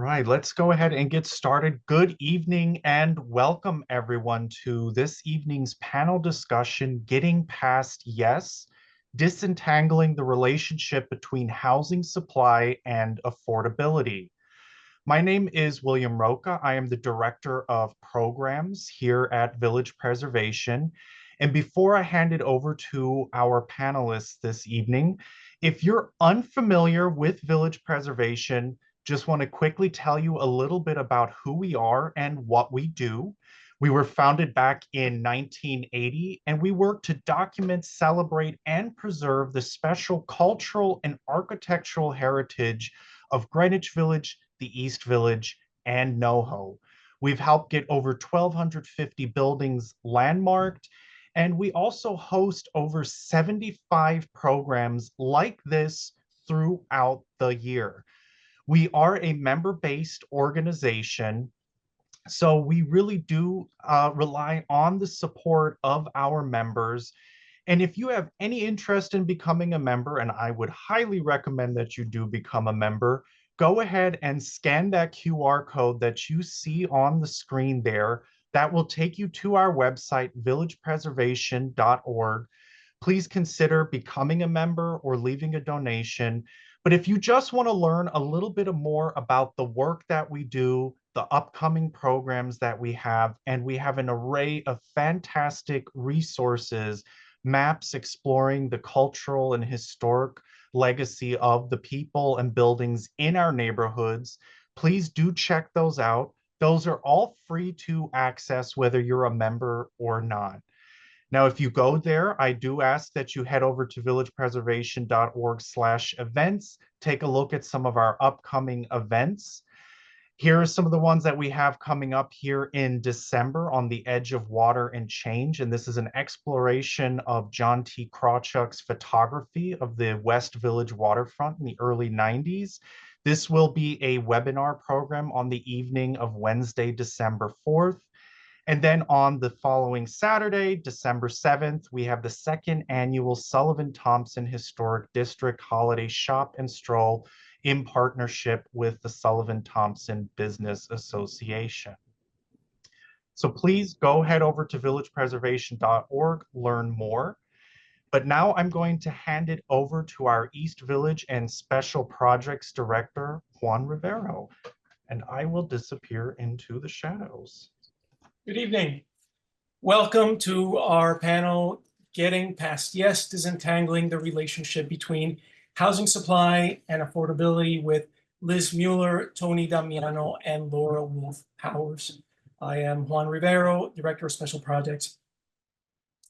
right, let's go ahead and get started. Good evening and welcome everyone to this evening's panel discussion, Getting Past Yes, Disentangling the Relationship Between Housing Supply and Affordability. My name is William Roca. I am the Director of Programs here at Village Preservation. And before I hand it over to our panelists this evening, if you're unfamiliar with Village Preservation, just want to quickly tell you a little bit about who we are and what we do. We were founded back in 1980, and we work to document, celebrate, and preserve the special cultural and architectural heritage of Greenwich Village, the East Village, and NoHo. We've helped get over 1,250 buildings landmarked, and we also host over 75 programs like this throughout the year. We are a member-based organization, so we really do rely on the support of our members. And if you have any interest in becoming a member, and I would highly recommend that you do become a member, go ahead and scan that QR code that you see on the screen there. That will take you to our website, villagepreservation.org. Please consider becoming a member or leaving a donation. But if you just want to learn a little bit more about the work that we do, the upcoming programs that we have, and we have an array of fantastic resources, maps exploring the cultural and historic legacy of the people and buildings in our neighborhoods, please do check those out. Those are all free to access whether you're a member or not. Now, if you go there, I do ask that you head over to villagepreservation.org/events, take a look at some of our upcoming events. Here are some of the ones that we have coming up here in December on the Edge of Water and Change. And this is an exploration of John T. Krawchuk's photography of the West Village waterfront in the early 90s. This will be a webinar program on the evening of Wednesday, December 4th. And then on the following Saturday, December 7th, we have the second annual Sullivan-Thompson Historic District Holiday Shop and Stroll in partnership with the Sullivan-Thompson Business Association. So please go head over to villagepreservation.org, learn more. But now I'm going to hand it over to our East Village and Special Projects Director, Juan Rivero, and I will disappear into the shadows. Good evening. Welcome to our panel, Getting Past Yes, Disentangling the Relationship Between Housing Supply and Affordability with Liz Mueller, Tony Damiano, and Laura Wolf Powers. I am Juan Rivero, Director of Special Projects.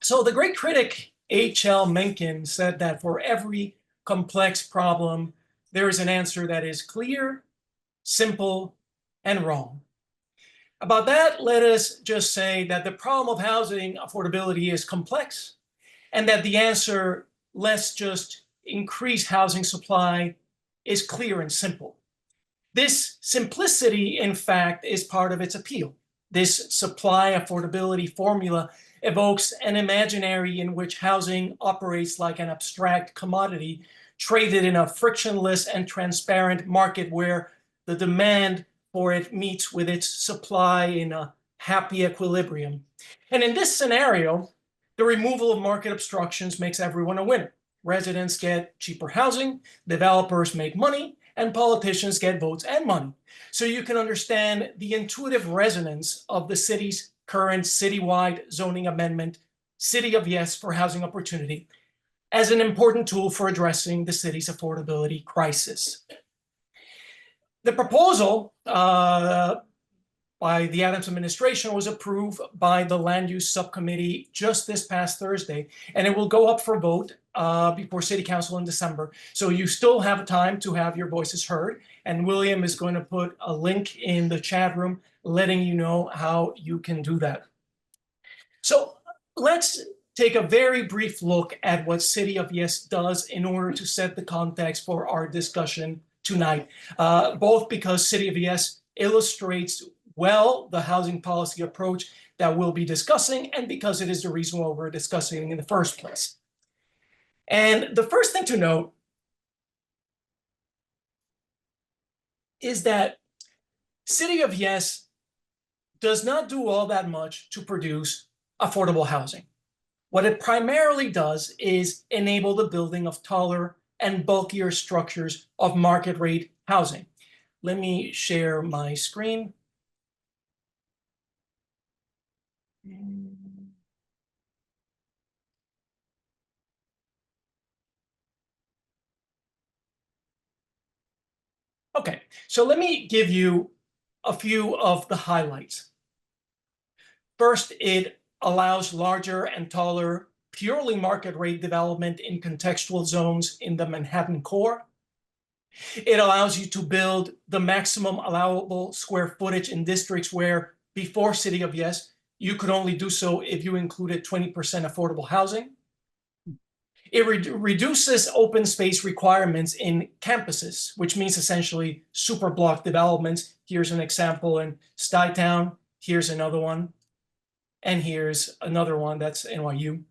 So the great critic H.L. Mencken said that for every complex problem, there is an answer that is clear, simple, and wrong. About that, let us just say that the problem of housing affordability is complex, and that the answer, let's just increase housing supply, is clear and simple. This simplicity, in fact, is part of its appeal. This supply affordability formula evokes an imaginary in which housing operates like an abstract commodity traded in a frictionless and transparent market where the demand for it meets with its supply in a happy equilibrium. And in this scenario, the removal of market obstructions makes everyone a winner. Residents get cheaper housing, developers make money, and politicians get votes and money. So you can understand the intuitive resonance of the city's current citywide zoning amendment, City of Yes for Housing Opportunity, as an important tool for addressing the city's affordability crisis. The proposal by the Adams administration was approved by the Land Use Subcommittee just this past Thursday, and it will go up for vote before City Council in December. So you still have time to have your voices heard, and William is going to put a link in the chat room letting you know how you can do that. So let's take a very brief look at what City of Yes does in order to set the context for our discussion tonight, both because City of Yes illustrates well the housing policy approach that we'll be discussing, and because it is the reason why we're discussing in the first place. And the first thing to note is that City of Yes does not do all that much to produce affordable housing. What it primarily does is enable the building of taller and bulkier structures of market rate housing. Let me share my screen. Okay, so let me give you a few of the highlights. First, it allows larger and taller, purely market rate development in contextual zones in the Manhattan core. It allows you to build the maximum allowable square footage in districts where before City of Yes, you could only do so if you included 20% affordable housing. It reduces open space requirements in campuses, which means essentially super block developments. Here's an example in Stuytown. Here's another one. And here's another one that's NYU.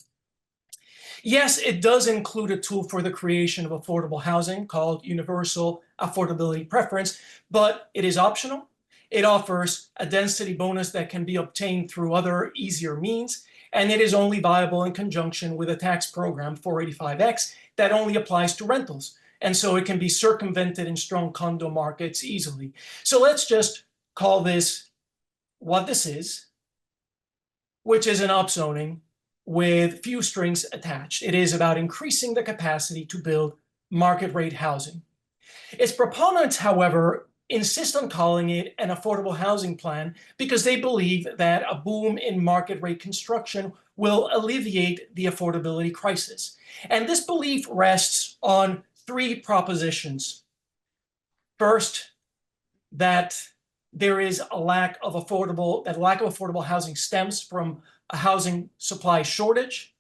Yes, it does include a tool for the creation of affordable housing called Universal Affordability Preference, but it is optional. It offers a density bonus that can be obtained through other easier means, and it is only viable in conjunction with a tax program, 485X, that only applies to rentals. And so it can be circumvented in strong condo markets easily. So let's just call this what this is, which is an upzoning with few strings attached. It is about increasing the capacity to build market rate housing. Its proponents, however, insist on calling it an affordable housing plan because they believe that a boom in market rate construction will alleviate the affordability crisis. And this belief rests on three propositions. First, that there is a lack of affordable housing stems from a housing supply shortage,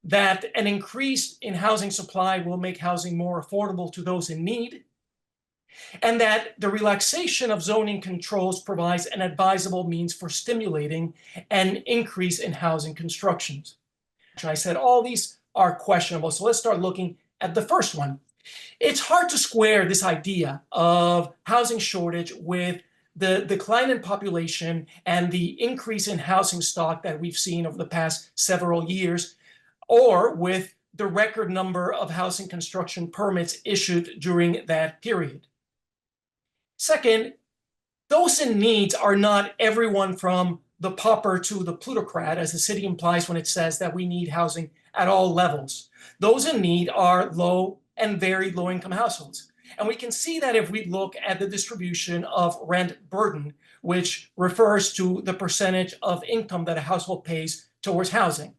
that an increase in housing supply will make housing more affordable to those in need, and that the relaxation of zoning controls provides an advisable means for stimulating an increase in housing constructions. I said all these are questionable, so let's start looking at the first one. It's hard to square this idea of housing shortage with the decline in population and the increase in housing stock that we've seen over the past several years, or with the record number of housing construction permits issued during that period. Second, those in need are not everyone from the pauper to the plutocrat, as the city implies when it says that we need housing at all levels. Those in need are low and very low-income households. And we can see that if we look at the distribution of rent burden, which refers to the percentage of income that a household pays towards housing.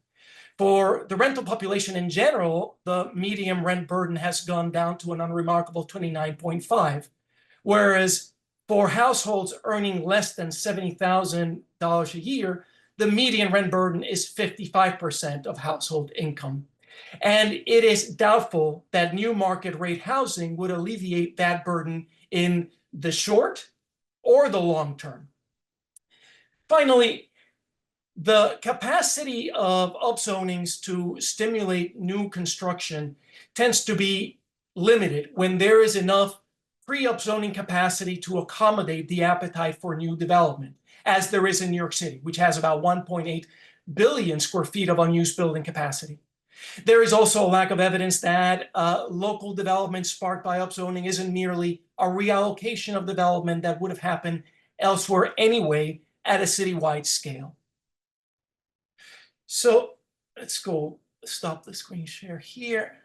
For the rental population in general, the median rent burden has gone down to an unremarkable 29.5, whereas for households earning less than $70,000 a year, the median rent burden is 55% of household income. And it is doubtful that new market rate housing would alleviate that burden in the short or the long term. Finally, the capacity of upzonings to stimulate new construction tends to be limited when there is enough pre-upzoning capacity to accommodate the appetite for new development, as there is in New York City, which has about 1.8 billion square feet of unused building capacity. There is also a lack of evidence that local development sparked by upzoning isn't merely a reallocation of development that would have happened elsewhere anyway at a citywide scale. So let's go stop the screen share here.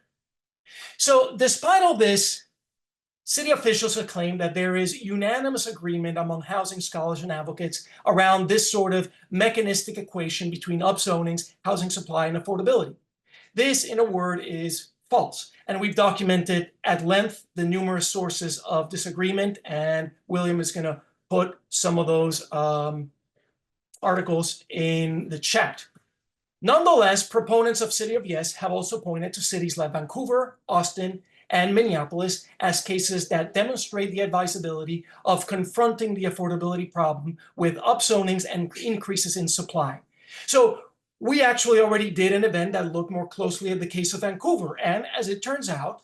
So despite all this, city officials have claimed that there is unanimous agreement among housing scholars and advocates around this sort of mechanistic equation between upzonings, housing supply, and affordability. This, in a word, is false. And we've documented at length the numerous sources of disagreement, and William is going to put some of those articles in the chat. Nonetheless, proponents of City of Yes have also pointed to cities like Vancouver, Austin, and Minneapolis as cases that demonstrate the advisability of confronting the affordability problem with upzonings and increases in supply. So we actually already did an event that looked more closely at the case of Vancouver. And as it turns out,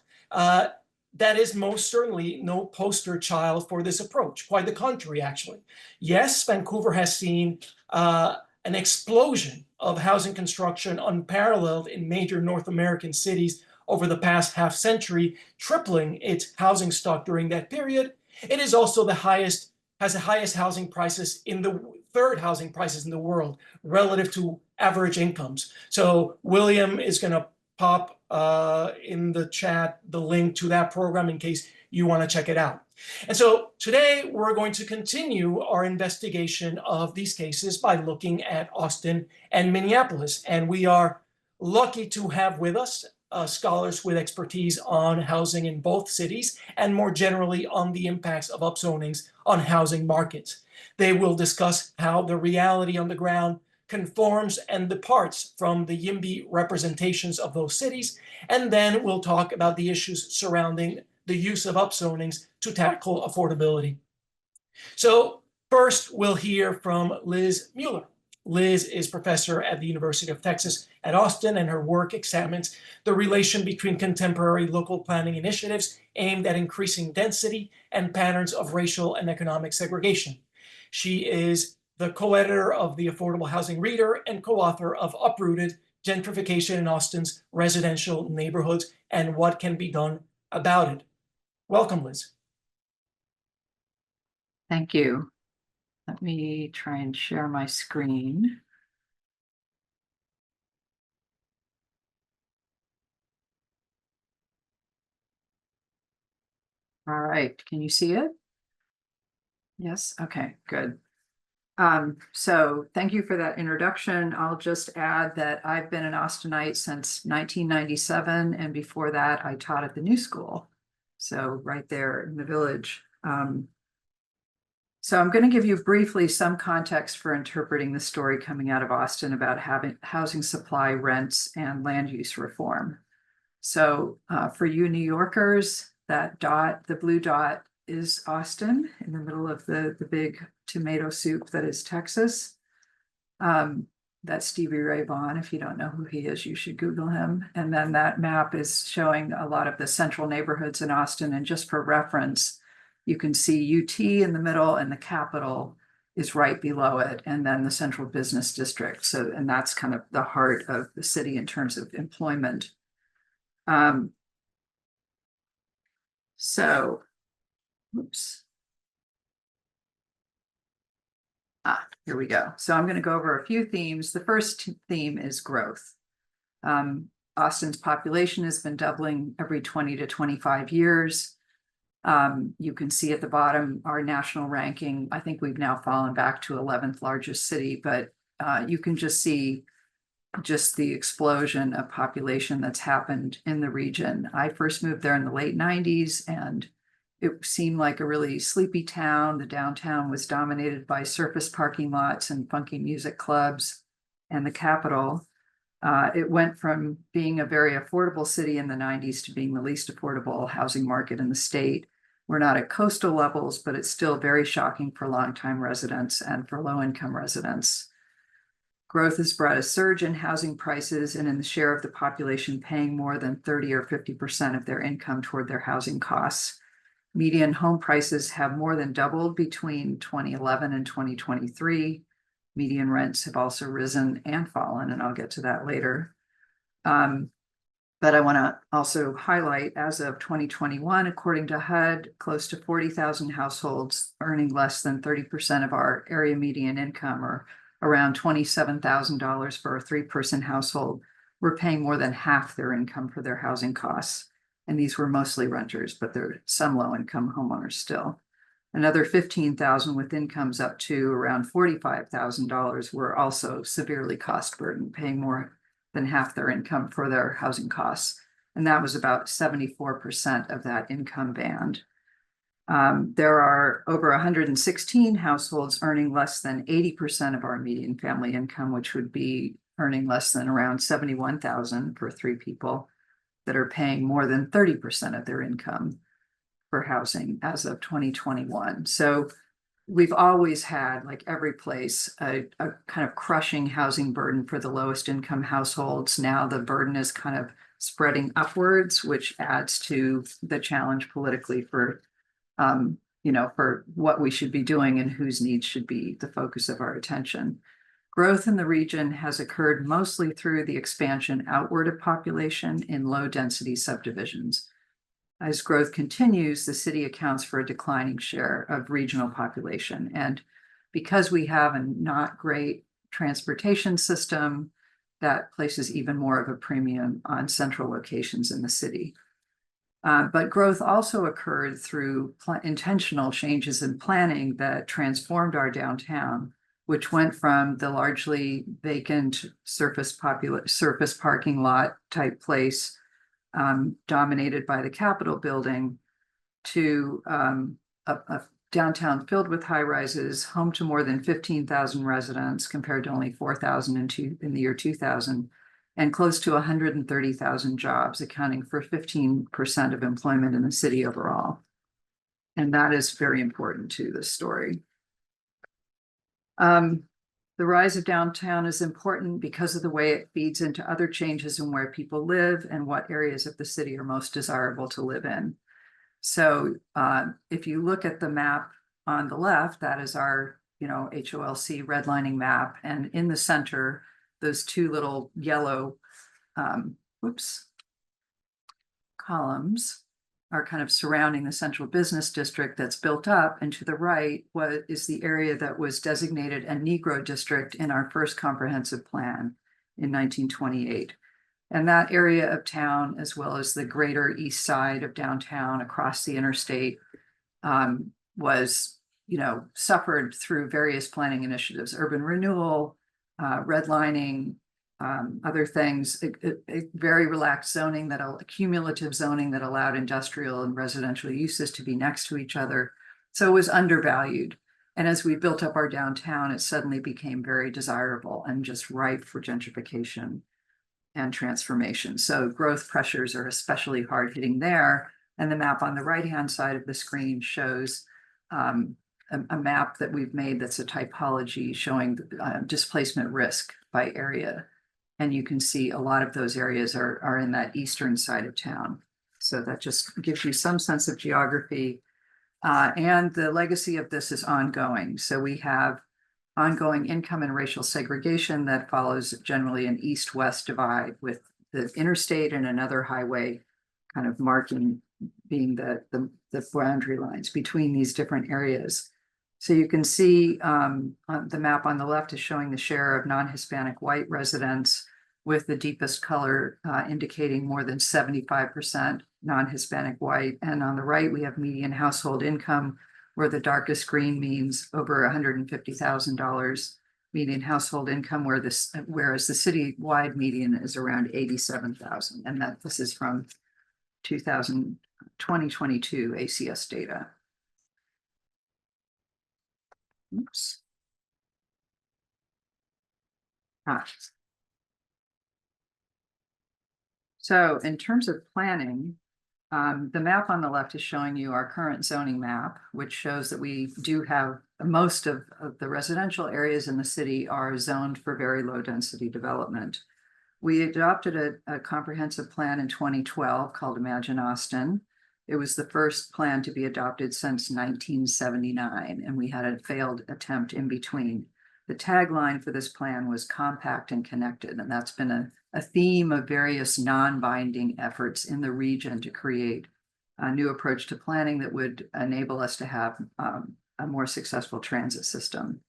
that is most certainly no poster child for this approach. Quite the contrary, actually. Yes, Vancouver has seen an explosion of housing construction unparalleled in major North American cities over the past half century, tripling its housing stock during that period. It is also has the highest housing prices in the third housing prices in the world relative to average incomes. So William is going to pop in the chat the link to that program in case you want to check it out. And so today we're going to continue our investigation of these cases by looking at Austin and Minneapolis. And we are lucky to have with us scholars with expertise on housing in both cities and more generally on the impacts of upzonings on housing markets. They will discuss how the reality on the ground conforms and departs from the YIMBY representations of those cities, and then we'll talk about the issues surrounding the use of upzonings to tackle affordability. So first, we'll hear from Liz Mueller. Liz is professor at the University of Texas at Austin, and her work examines the relation between contemporary local planning initiatives aimed at increasing density and patterns of racial and economic segregation. She is the co-editor of the Affordable Housing Reader and co-author of Uprooted: Gentrification in Austin's Residential Neighborhoods and What Can Be Done About It. Welcome, Liz. Thank you. Let me try and share my screen. All right, can you see it? Yes, okay, good. So thank you for that introduction. I'll just add that I've been an Austinite since 1997, and before that I taught at the New School, so right there in the Village. So I'm going to give you briefly some context for interpreting the story coming out of Austin about housing supply, rents, and land use reform. So for you New Yorkers, that dot, the blue dot, is Austin in the middle of the big tomato soup that is Texas. That's Stevie Ray Vaughan. If you don't know who he is, you should Google him. And then that map is showing a lot of the central neighborhoods in Austin. And just for reference, you can see UT in the middle, and the Capitol is right below it, and then the Central Business District. So, and that's kind of the heart of the city in terms of employment. Oops. Here we go. So I'm going to go over a few themes. The first theme is growth. Austin's population has been doubling every 20 to 25 years. You can see at the bottom our national ranking. I think we've now fallen back to 11th largest city, but you can just see just the explosion of population that's happened in the region. I first moved there in the late 90s, and it seemed like a really sleepy town. The downtown was dominated by surface parking lots and funky music clubs, and the Capitol. It went from being a very affordable city in the 90s to being the least affordable housing market in the state. We're not at coastal levels, but it's still very shocking for longtime residents and for low-income residents. Growth has brought a surge in housing prices and in the share of the population paying more than 30 or 50% of their income toward their housing costs. Median home prices have more than doubled between 2011 and 2023. Median rents have also risen and fallen, and I'll get to that later. But I want to also highlight, as of 2021, according to HUD, close to 40,000 households earning less than 30% of our area median income, or around $27,000 for a three-person household, were paying more than half their income for their housing costs. And these were mostly renters, but there are some low-income homeowners still. Another 15,000 with incomes up to around $45,000 were also severely cost burdened, paying more than half their income for their housing costs. And that was about 74% of that income band. There are over 116 households earning less than 80% of our median family income, which would be earning less than around $71,000 for three people, that are paying more than 30% of their income for housing as of 2021. So we've always had, like every place, a kind of crushing housing burden for the lowest income households. Now the burden is kind of spreading upwards, which adds to the challenge politically for, for what we should be doing and whose needs should be the focus of our attention. Growth in the region has occurred mostly through the expansion outward of population in low-density subdivisions. As growth continues, the city accounts for a declining share of regional population. And because we have a not great transportation system, that places even more of a premium on central locations in the city. But growth also occurred through intentional changes in planning that transformed our downtown, which went from the largely vacant surface parking lot type place dominated by the Capitol building to a downtown filled with high rises, home to more than 15,000 residents compared to only 4,000 in the year 2000, and close to 130,000 jobs, accounting for 15% of employment in the city overall. And that is very important to this story. The rise of downtown is important because of the way it feeds into other changes in where people live and what areas of the city are most desirable to live in. So if you look at the map on the left, that is our, HOLC redlining map. And in the center, those two little yellow, columns are kind of surrounding the central business district that's built up. And to the right, what is the area that was designated a Negro district in our first comprehensive plan in 1928. And that area of town, as well as the greater east side of downtown across the interstate, was, suffered through various planning initiatives, urban renewal, redlining, other things, very relaxed zoning, cumulative zoning that allowed industrial and residential uses to be next to each other. So it was undervalued. And as we built up our downtown, it suddenly became very desirable and just ripe for gentrification and transformation. So growth pressures are especially hard hitting there. And the map on the right-hand side of the screen shows a map that we've made that's a typology showing displacement risk by area. And you can see a lot of those areas are in that eastern side of town. So that just gives you some sense of geography. And the legacy of this is ongoing. So we have ongoing income and racial segregation that follows generally an east-west divide, with the interstate and another highway kind of marking being the boundary lines between these different areas. So you can see the map on the left is showing the share of non-Hispanic white residents, with the deepest color indicating more than 75% non-Hispanic white. And on the right, we have median household income, where the darkest green means over $150,000 median household income, whereas the city-wide median is around 87,000. And this is from 2022 ACS data. Oops. So in terms of planning, the map on the left is showing you our current zoning map, which shows that we do have most of the residential areas in the city are zoned for very low density development. We adopted a comprehensive plan in 2012 called Imagine Austin. It was the first plan to be adopted since 1979, and we had a failed attempt in between. The tagline for this plan was compact and connected, and that's been a theme of various non-binding efforts in the region to create a new approach to planning that would enable us to have a more successful transit system.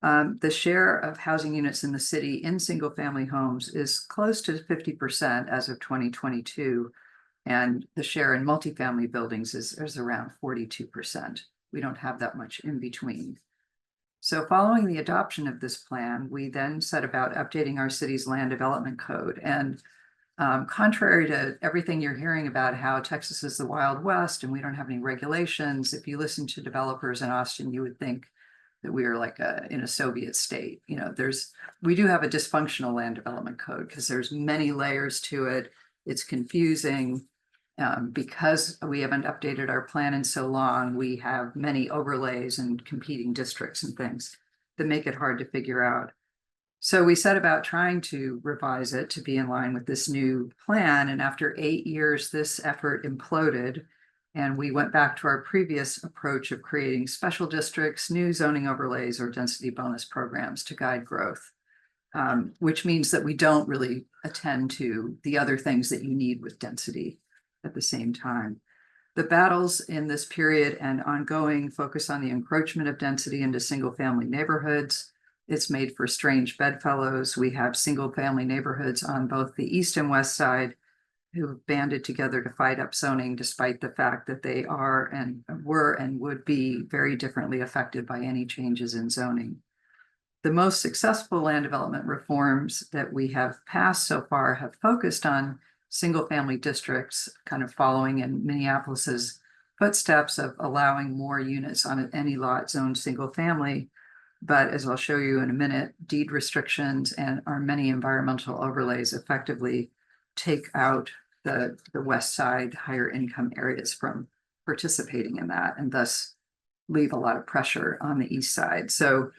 The share of housing units in the city in single-family homes is close to 50% as of 2022, and the share in multifamily buildings is around 42%. We don't have that much in between. So following the adoption of this plan, we then set about updating our city's land development code. And contrary to everything you're hearing about how Texas is the Wild West and we don't have any regulations, if you listen to developers in Austin, you would think that we are like in a Soviet state. We do have a dysfunctional land development code because there's many layers to it. It's confusing. Because we haven't updated our plan in so long, we have many overlays and competing districts and things that make it hard to figure out. So we set about trying to revise it to be in line with this new plan. And after 8 years, this effort imploded. And we went back to our previous approach of creating special districts, new zoning overlays, or density bonus programs to guide growth, which means that we don't really attend to the other things that you need with density at the same time. The battles in this period and ongoing focus on the encroachment of density into single-family neighborhoods. It's made for strange bedfellows. We have single-family neighborhoods on both the east and west side who banded together to fight upzoning, despite the fact that they are and were and would be very differently affected by any changes in zoning. The most successful land development reforms that we have passed so far have focused on single-family districts, kind of following in Minneapolis's footsteps of allowing more units on any lot zoned single-family. But as I'll show you in a minute, deed restrictions and our many environmental overlays effectively take out the west side higher income areas from participating in that, and thus leave a lot of pressure on the east side. So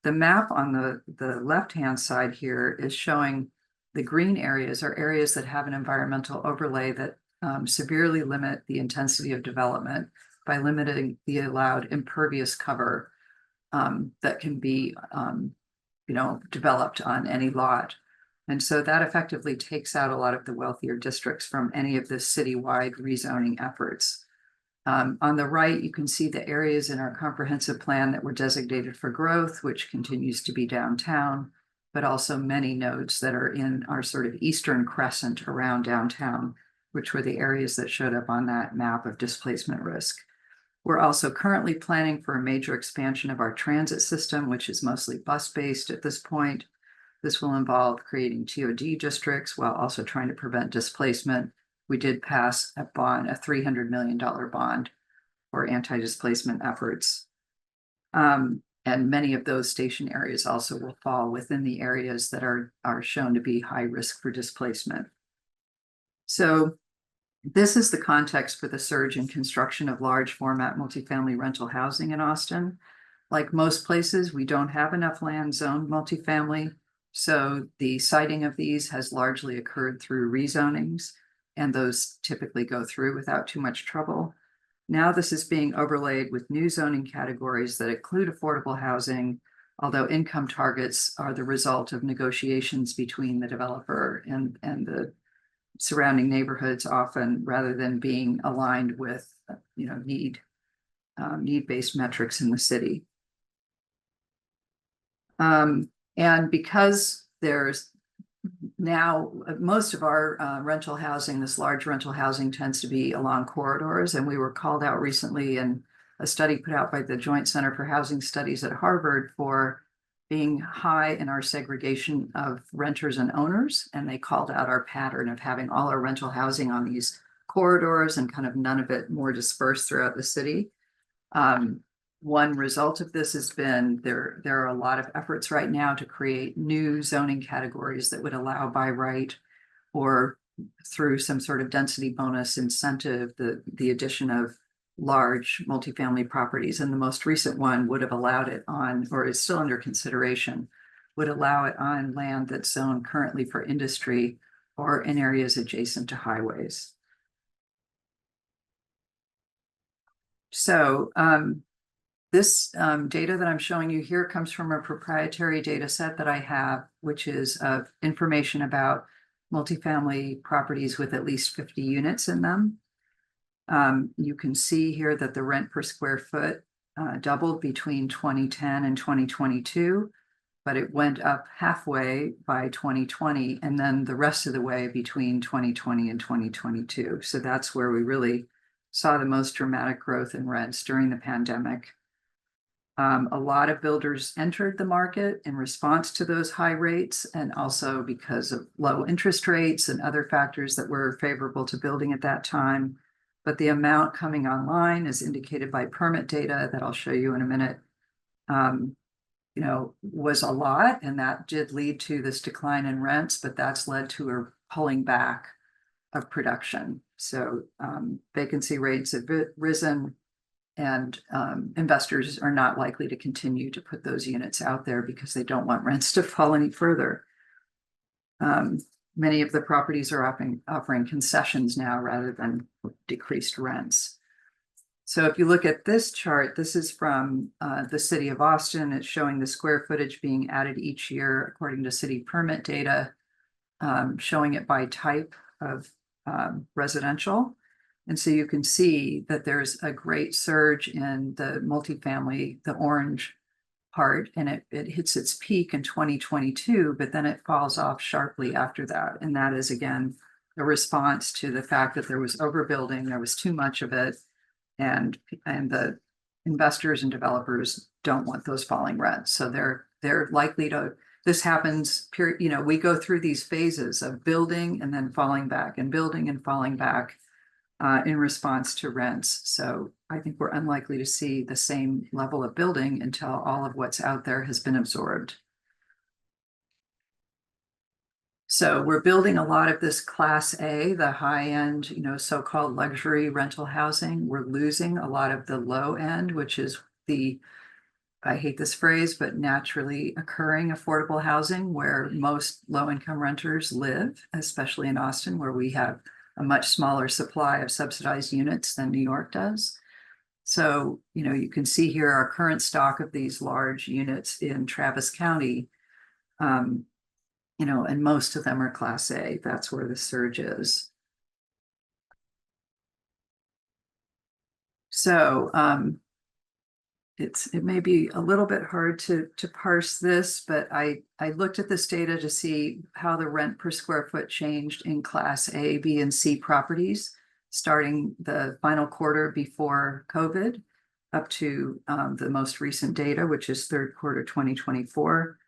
the map on the left-hand side here is showing the green areas are areas that have an environmental overlay that severely limit the intensity of development by limiting the allowed impervious cover that can be developed on any lot. And so that effectively takes out a lot of the wealthier districts from any of the citywide rezoning efforts. On the right, you can see the areas in our comprehensive plan that were designated for growth, which continues to be downtown, but also many nodes that are in our sort of eastern crescent around downtown, which were the areas that showed up on that map of displacement risk. We're also currently planning for a major expansion of our transit system, which is mostly bus-based at this point. This will involve creating TOD districts while also trying to prevent displacement. We did pass a bond, a $300 million bond for anti-displacement efforts. And many of those station areas also will fall within the areas that are shown to be high risk for displacement. So this is the context for the surge in construction of large format multifamily rental housing in Austin. Like most places, we don't have enough land zoned multifamily. So the siting of these has largely occurred through rezonings, and those typically go through without too much trouble. Now this is being overlaid with new zoning categories that include affordable housing, although income targets are the result of negotiations between the developer and the surrounding neighborhoods, often rather than being aligned with need-based metrics in the city. And because there's now most of our rental housing, this large rental housing tends to be along corridors, and we were called out recently in a study put out by the Joint Center for Housing Studies at Harvard for being high in our segregation of renters and owners, and they called out our pattern of having all our rental housing on these corridors and kind of none of it more dispersed throughout the city. One result of this has been there are a lot of efforts right now to create new zoning categories that would allow by right or through some sort of density bonus incentive, the addition of large multifamily properties. And the most recent one would have allowed it on, or is still under consideration, would allow it on land that's zoned currently for industry or in areas adjacent to highways. So this data that I'm showing you here comes from a proprietary data set that I have, which is of information about multifamily properties with at least 50 units in them. You can see here that the rent per square foot doubled between 2010 and 2022, but it went up halfway by 2020, and then the rest of the way between 2020 and 2022. So that's where we really saw the most dramatic growth in rents during the pandemic. A lot of builders entered the market in response to those high rates, and also because of low interest rates and other factors that were favorable to building at that time. But the amount coming online, as indicated by permit data that I'll show you in a minute, was a lot, and that did lead to this decline in rents, but that's led to a pulling back of production. So vacancy rates have risen. And investors are not likely to continue to put those units out there because they don't want rents to fall any further. Many of the properties are offering concessions now rather than decreased rents. So if you look at this chart, this is from the city of Austin. It's showing the square footage being added each year according to city permit data, showing it by type of residential. And so you can see that there's a great surge in the multifamily, the orange part, and it hits its peak in 2022, but then it falls off sharply after that. And that is, again, a response to the fact that there was overbuilding, there was too much of it, and the investors and developers don't want those falling rents. So they're likely to, this happens, we go through these phases of building and then falling back and building and falling back in response to rents. So I think we're unlikely to see the same level of building until all of what's out there has been absorbed. So we're building a lot of this Class A, the high-end, so-called luxury rental housing. We're losing a lot of the low end, which is I hate this phrase, but naturally occurring affordable housing where most low-income renters live, especially in Austin, where we have a much smaller supply of subsidized units than New York does. So, you can see here our current stock of these large units in Travis County, and most of them are Class A. That's where the surge is. So, it may be a little bit hard to parse this, but I looked at this data to see how the rent per square foot changed in Class A, B, and C properties, starting the final quarter before COVID up to the most recent data, which is third quarter 2024.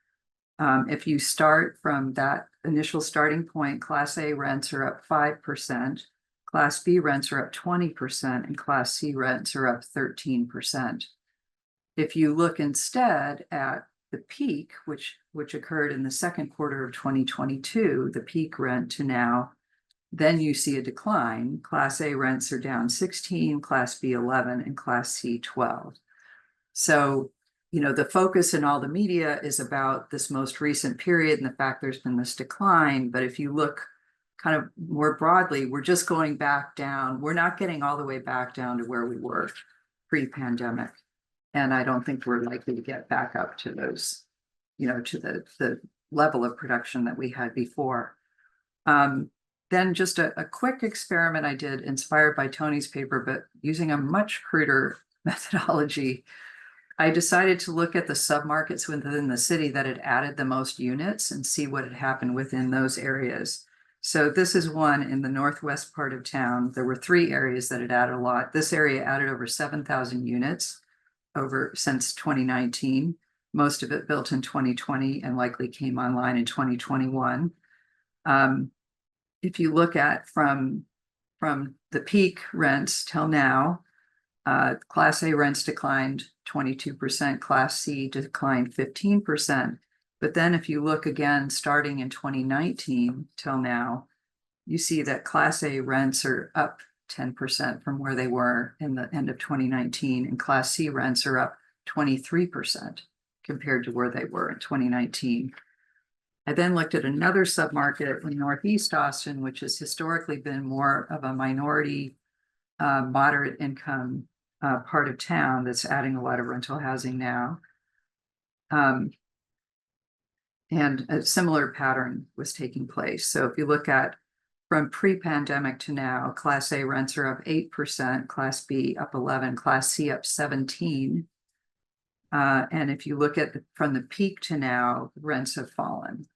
If you start from that initial starting point, Class A rents are up 5%, Class B rents are up 20%, and Class C rents are up 13%. If you look instead at the peak, which occurred in the second quarter of 2022, the peak rent to now, then you see a decline. Class A rents are down 16, Class B 11, and Class C 12. So, the focus in all the media is about this most recent period and the fact there's been this decline. But if you look kind of more broadly, we're just going back down. We're not getting all the way back down to where we were pre-pandemic. And I don't think we're likely to get back up to those, to the level of production that we had before. Then just a quick experiment I did, inspired by Tony's paper, but using a much cruder methodology. I decided to look at the submarkets within the city that had added the most units and see what had happened within those areas. So this is one in the northwest part of town. There were 3 areas that had added a lot. This area added over 7,000 units since 2019, most of it built in 2020 and likely came online in 2021. If you look at from the peak rents till now, Class A rents declined 22%, Class C declined 15%. But then if you look again, starting in 2019 till now, you see that Class A rents are up 10% from where they were in the end of 2019, and Class C rents are up 23% compared to where they were in 2019. I then looked at another submarket in Northeast Austin, which has historically been more of a minority, moderate income part of town that's adding a lot of rental housing now. And a similar pattern was taking place. So if you look at from pre-pandemic to now, Class A rents are up 8%, Class B up 11, Class C up 17. And if you look at from the peak to now, rents have fallen.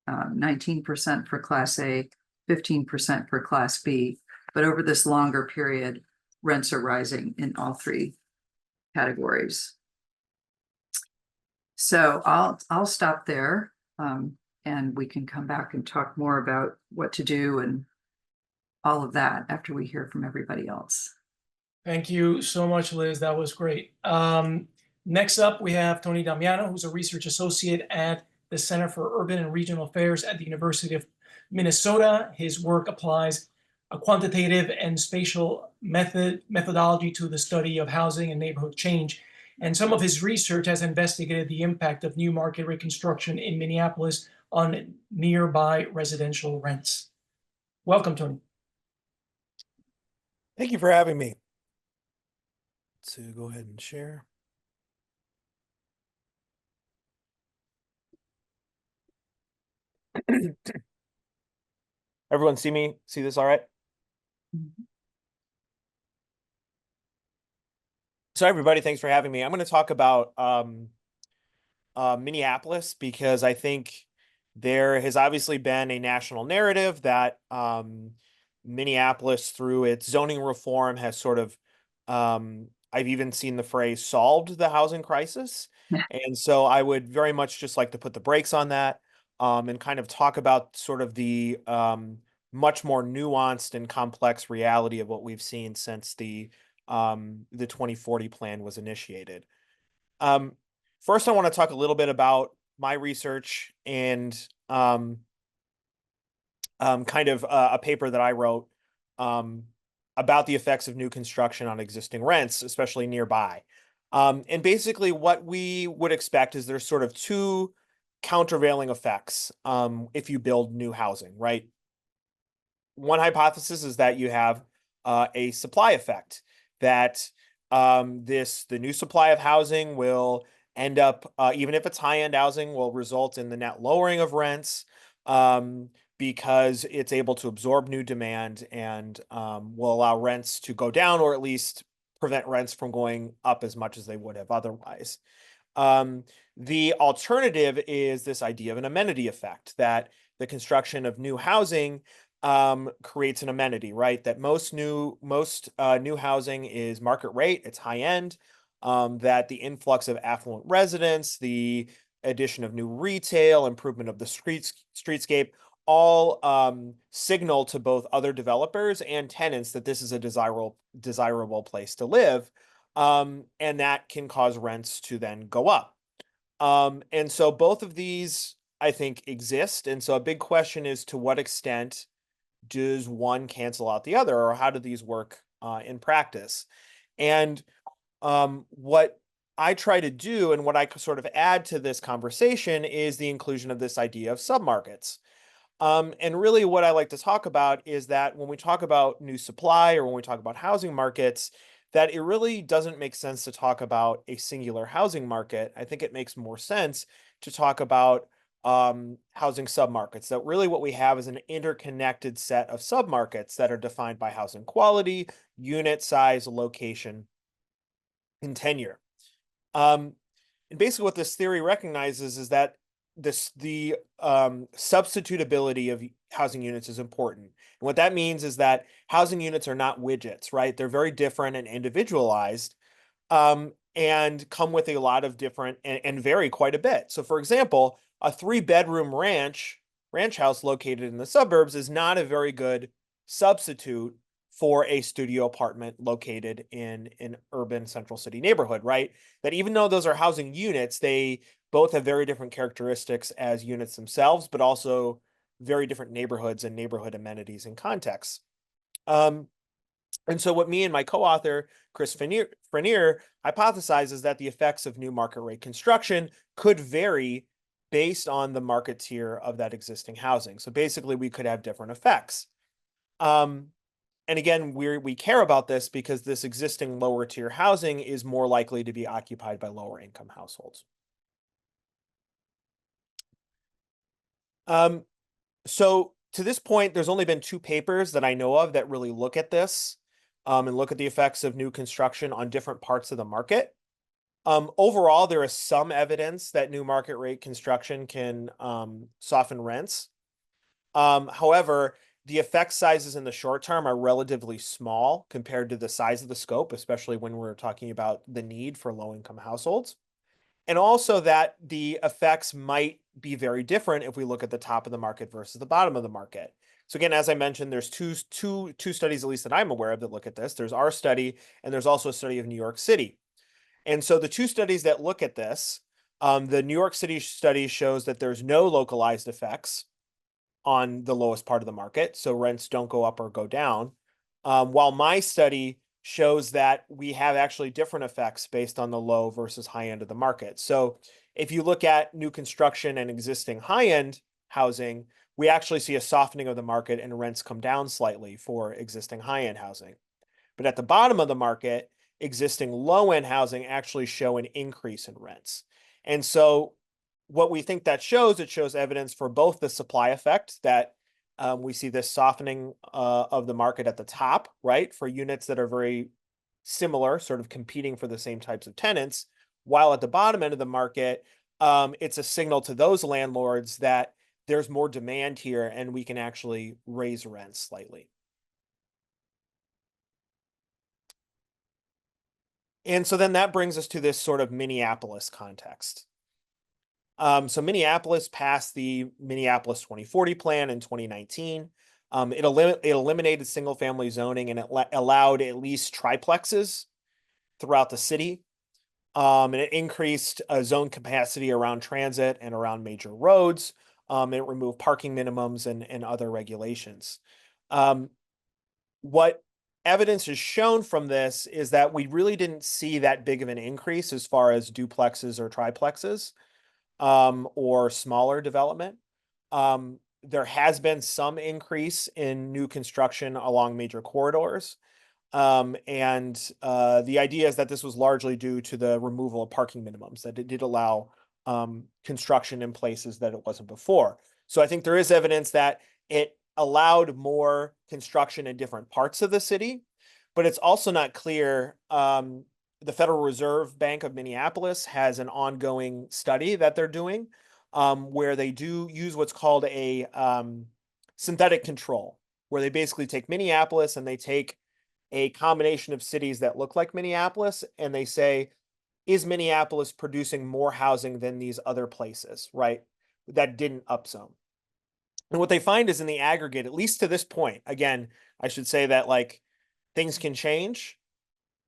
19% for Class A, 15% for Class B. But over this longer period, rents are rising in all 3 categories. So I'll stop there. And we can come back and talk more about what to do and all of that after we hear from everybody else. Thank you so much, Liz. That was great. Next up, we have Tony Damiano, who's a research associate at the Center for Urban and Regional Affairs at the University of Minnesota. His work applies a quantitative and spatial methodology to the study of housing and neighborhood change. And some of his research has investigated the impact of new market rate construction in Minneapolis on nearby residential rents. Welcome, Tony. Thank you for having me. So go ahead and share. Everyone see this all right? So everybody, thanks for having me. I'm going to talk about Minneapolis because I think there has obviously been a national narrative that Minneapolis, through its zoning reform, has sort of, I've even seen the phrase solved the housing crisis. And so I would very much just like to put the brakes on that and kind of talk about sort of the much more nuanced and complex reality of what we've seen since the 2040 plan was initiated. First, I want to talk a little bit about my research and kind of a paper that I wrote about the effects of new construction on existing rents, especially nearby. And basically what we would expect is there's sort of two countervailing effects if you build new housing, right? One hypothesis is that you have a supply effect, that the new supply of housing will end up, even if it's high-end housing, will result in the net lowering of rents because it's able to absorb new demand and will allow rents to go down, or at least prevent rents from going up as much as they would have otherwise. The alternative is this idea of an amenity effect, that the construction of new housing creates an amenity, right? That most new housing is market rate, it's high end, that the influx of affluent residents, the addition of new retail, improvement of the streetscape, all signal to both other developers and tenants that this is a desirable place to live, and that can cause rents to then go up. And so both of these, I think, exist. And so a big question is, to what extent does one cancel out the other, or how do these work in practice? And what I try to do, and what I sort of add to this conversation, is the inclusion of this idea of submarkets. And really what I like to talk about is that when we talk about new supply, or when we talk about housing markets, that it really doesn't make sense to talk about a singular housing market. I think it makes more sense to talk about housing submarkets. That really what we have is an interconnected set of submarkets that are defined by housing quality, unit size, location, and tenure. And basically what this theory recognizes is that the substitutability of housing units is important. And what that means is that housing units are not widgets, right? They're very different and individualized, and come with a lot of different and vary quite a bit. So for example, a 3-bedroom ranch house located in the suburbs is not a very good substitute for a studio apartment located in an urban central city neighborhood, right? That even though those are housing units, they both have very different characteristics as units themselves, but also very different neighborhoods and neighborhood amenities and contexts. And so what me and my co-author, Chris Frenier, hypothesizes that the effects of new market rate construction could vary based on the market tier of that existing housing. So basically we could have different effects. And again, we care about this because this existing lower tier housing is more likely to be occupied by lower income households. So to this point, there's only been 2 papers that I know of that really look at this and look at the effects of new construction on different parts of the market. Overall, there is some evidence that new market rate construction can soften rents. However, the effect sizes in the short term are relatively small compared to the size of the scope, especially when we're talking about the need for low-income households. And also that the effects might be very different if we look at the top of the market versus the bottom of the market. So again, as I mentioned, there's two studies, at least that I'm aware of, that look at this. There's our study, and there's also a study of New York City. And so the 2 studies that look at this, the New York City study shows that there's no localized effects. on the lowest part of the market, so rents don't go up or go down. While my study shows that we have actually different effects based on the low versus high end of the market. So if you look at new construction and existing high-end housing, we actually see a softening of the market and rents come down slightly for existing high-end housing. But at the bottom of the market, existing low-end housing actually show an increase in rents. And so what we think that shows, it shows evidence for both the supply effect that we see this softening of the market at the top, right? For units that are very similar, sort of competing for the same types of tenants, while at the bottom end of the market, it's a signal to those landlords that there's more demand here and we can actually raise rents slightly. And so then that brings us to this sort of Minneapolis context. So Minneapolis passed the Minneapolis 2040 plan in 2019. It eliminated single-family zoning and it allowed at least triplexes throughout the city. And it increased zone capacity around transit and around major roads. It removed parking minimums and other regulations. What evidence is shown from this is that we really didn't see that big of an increase as far as duplexes or triplexes. Or smaller development. There has been some increase in new construction along major corridors. And the idea is that this was largely due to the removal of parking minimums, that it did allow construction in places that it wasn't before. So I think there is evidence that it allowed more construction in different parts of the city, but it's also not clear. The Federal Reserve Bank of Minneapolis has an ongoing study that they're doing where they do use what's called a synthetic control, where they basically take Minneapolis and they take a combination of cities that look like Minneapolis and they say, is Minneapolis producing more housing than these other places, right, that didn't upzone? And what they find is in the aggregate, at least to this point, again, I should say that like things can change.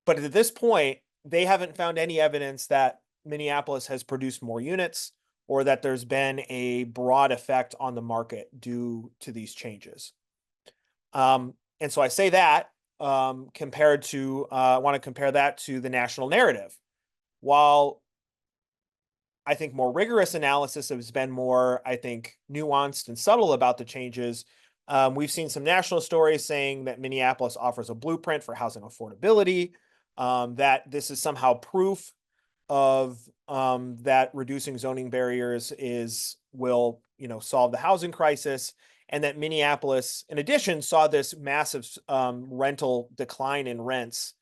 But at this point, they haven't found any evidence that Minneapolis has produced more units or that there's been a broad effect on the market due to these changes. And so I say that compared to, I want to compare that to the national narrative. While I think more rigorous analysis has been more, I think, nuanced and subtle about the changes, we've seen some national stories saying that Minneapolis offers a blueprint for housing affordability, that this is somehow proof of that reducing zoning barriers will solve the housing crisis, and that Minneapolis, in addition, saw this massive rental decline in rents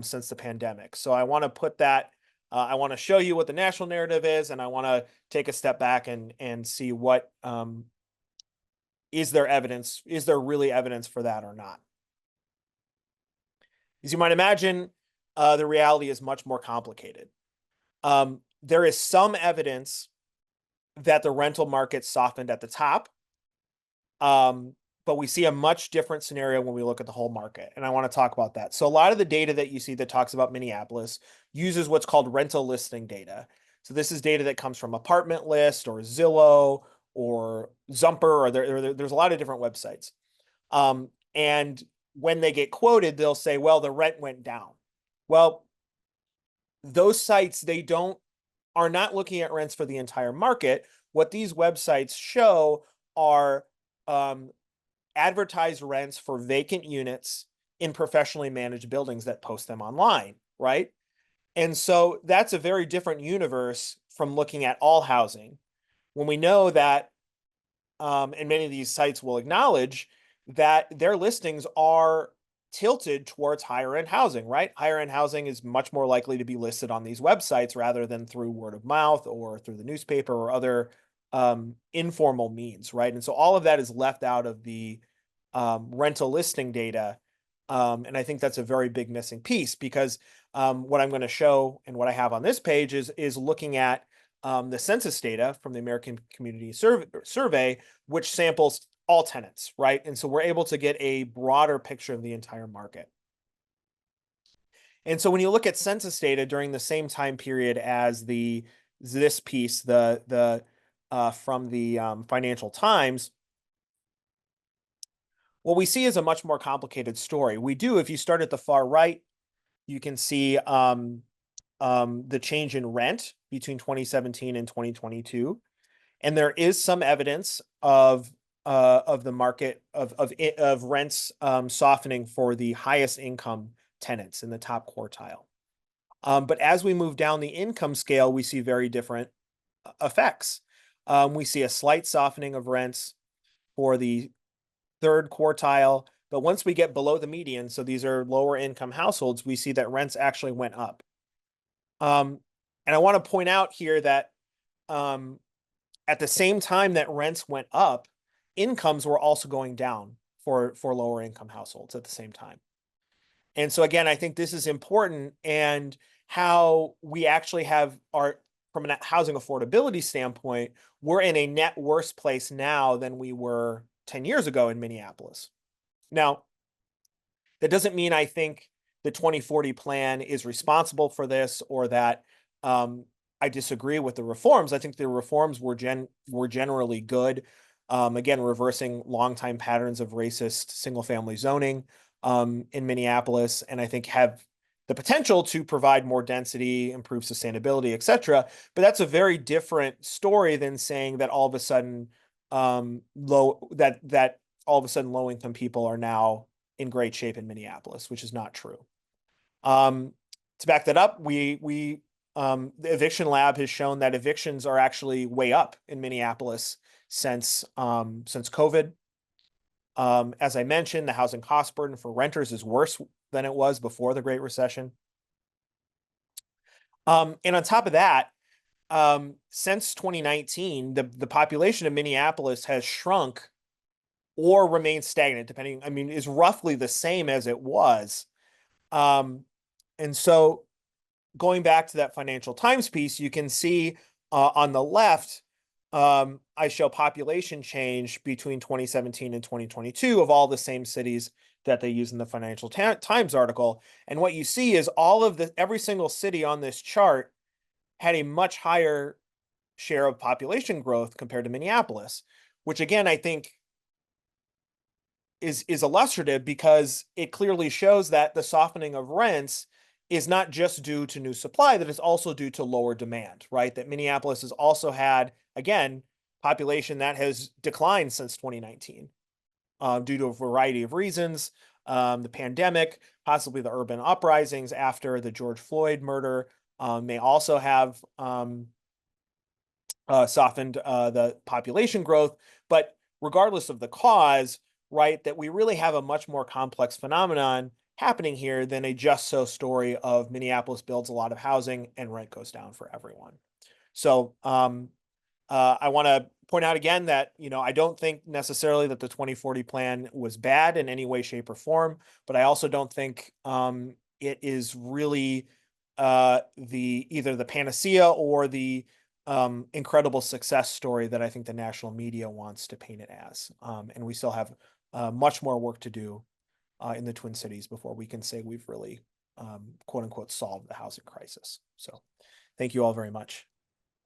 since the pandemic. So I want to put that. I want to show you what the national narrative is, and I want to take a step back and see what is there evidence? Is there really evidence for that or not? As you might imagine, the reality is much more complicated. There is some evidence that the rental market softened at the top, but we see a much different scenario when we look at the whole market, and I want to talk about that. So a lot of the data that you see that talks about Minneapolis uses what's called rental listing data. So this is data that comes from Apartment List or Zillow or Zumper, or there's a lot of different websites. And when they get quoted, they'll say, well, the rent went down. Well, those sites, are not looking at rents for the entire market. What these websites show are advertised rents for vacant units in professionally managed buildings that post them online, right? And so that's a very different universe from looking at all housing. When we know that, and many of these sites will acknowledge that their listings are tilted towards higher end housing, right? Higher end housing is much more likely to be listed on these websites rather than through word of mouth or through the newspaper or other informal means, right? And so all of that is left out of the rental listing data. And I think that's a very big missing piece because what I'm going to show and what I have on this page is looking at the census data from the American Community Survey, which samples all tenants, right? And so we're able to get a broader picture of the entire market. And so when you look at census data during the same time period as this piece, from the Financial Times, what we see is a much more complicated story. We do, if you start at the far right, you can see the change in rent between 2017 and 2022. And there is some evidence of the market of rents softening for the highest income tenants in the top quartile. But as we move down the income scale, we see very different effects. We see a slight softening of rents for the third quartile, but once we get below the median, so these are lower income households, we see that rents actually went up. And I want to point out here that at the same time that rents went up, incomes were also going down for lower income households at the same time. And so again, I think this is important, and how we actually from a housing affordability standpoint, we're in a net worse place now than we were 10 years ago in Minneapolis. Now, that doesn't mean I think the 2040 plan is responsible for this, or that I disagree with the reforms. I think the reforms were generally good. Again, reversing longtime patterns of racist single-family zoning in Minneapolis, and I think have the potential to provide more density, improve sustainability, et cetera. But that's a very different story than saying that all of a sudden low income people are now in great shape in Minneapolis, which is not true. To back that up, the Eviction Lab has shown that evictions are actually way up in Minneapolis since COVID. As I mentioned, the housing cost burden for renters is worse than it was before the Great Recession. And on top of that, since 2019, the population of Minneapolis has shrunk or remained stagnant, is roughly the same as it was. And so going back to that Financial Times piece, you can see on the left, I show population change between 2017 and 2022 of all the same cities that they use in the Financial Times article. And what you see is every single city on this chart had a much higher share of population growth compared to Minneapolis, which again, I think is illustrative, because it clearly shows that the softening of rents is not just due to new supply, that it's also due to lower demand, right? That Minneapolis has also had, again, population that has declined since 2019 due to a variety of reasons. The pandemic, possibly the urban uprisings after the George Floyd murder may also have softened the population growth. But regardless of the cause, right, that we really have a much more complex phenomenon happening here than a just so story of Minneapolis builds a lot of housing and rent goes down for everyone. So I want to point out again that, I don't think necessarily that the 2040 plan was bad in any way, shape, or form, but I also don't think it is really either the panacea or the incredible success story that I think the national media wants to paint it as. And we still have much more work to do in the Twin Cities before we can say we've really, quote unquote, solved the housing crisis. So thank you all very much.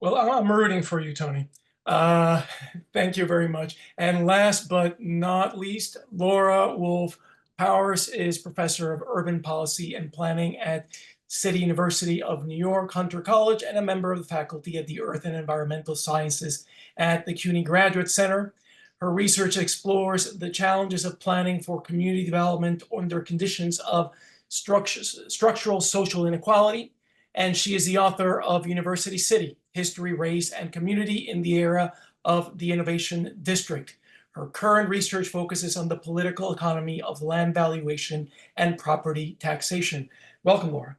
Well, I'm rooting for you, Tony. Thank you very much. And last but not least, Laura Wolf-Powers is professor of urban policy and planning at City University of New York, Hunter College, and a member of the faculty of the Earth and Environmental Sciences at the CUNY Graduate Center. Her research explores the challenges of planning for community development under conditions of structural social inequality, and she is the author of University City: History, Race, and Community in the Era of the Innovation District. Her current research focuses on the political economy of land valuation and property taxation. Welcome, Laura.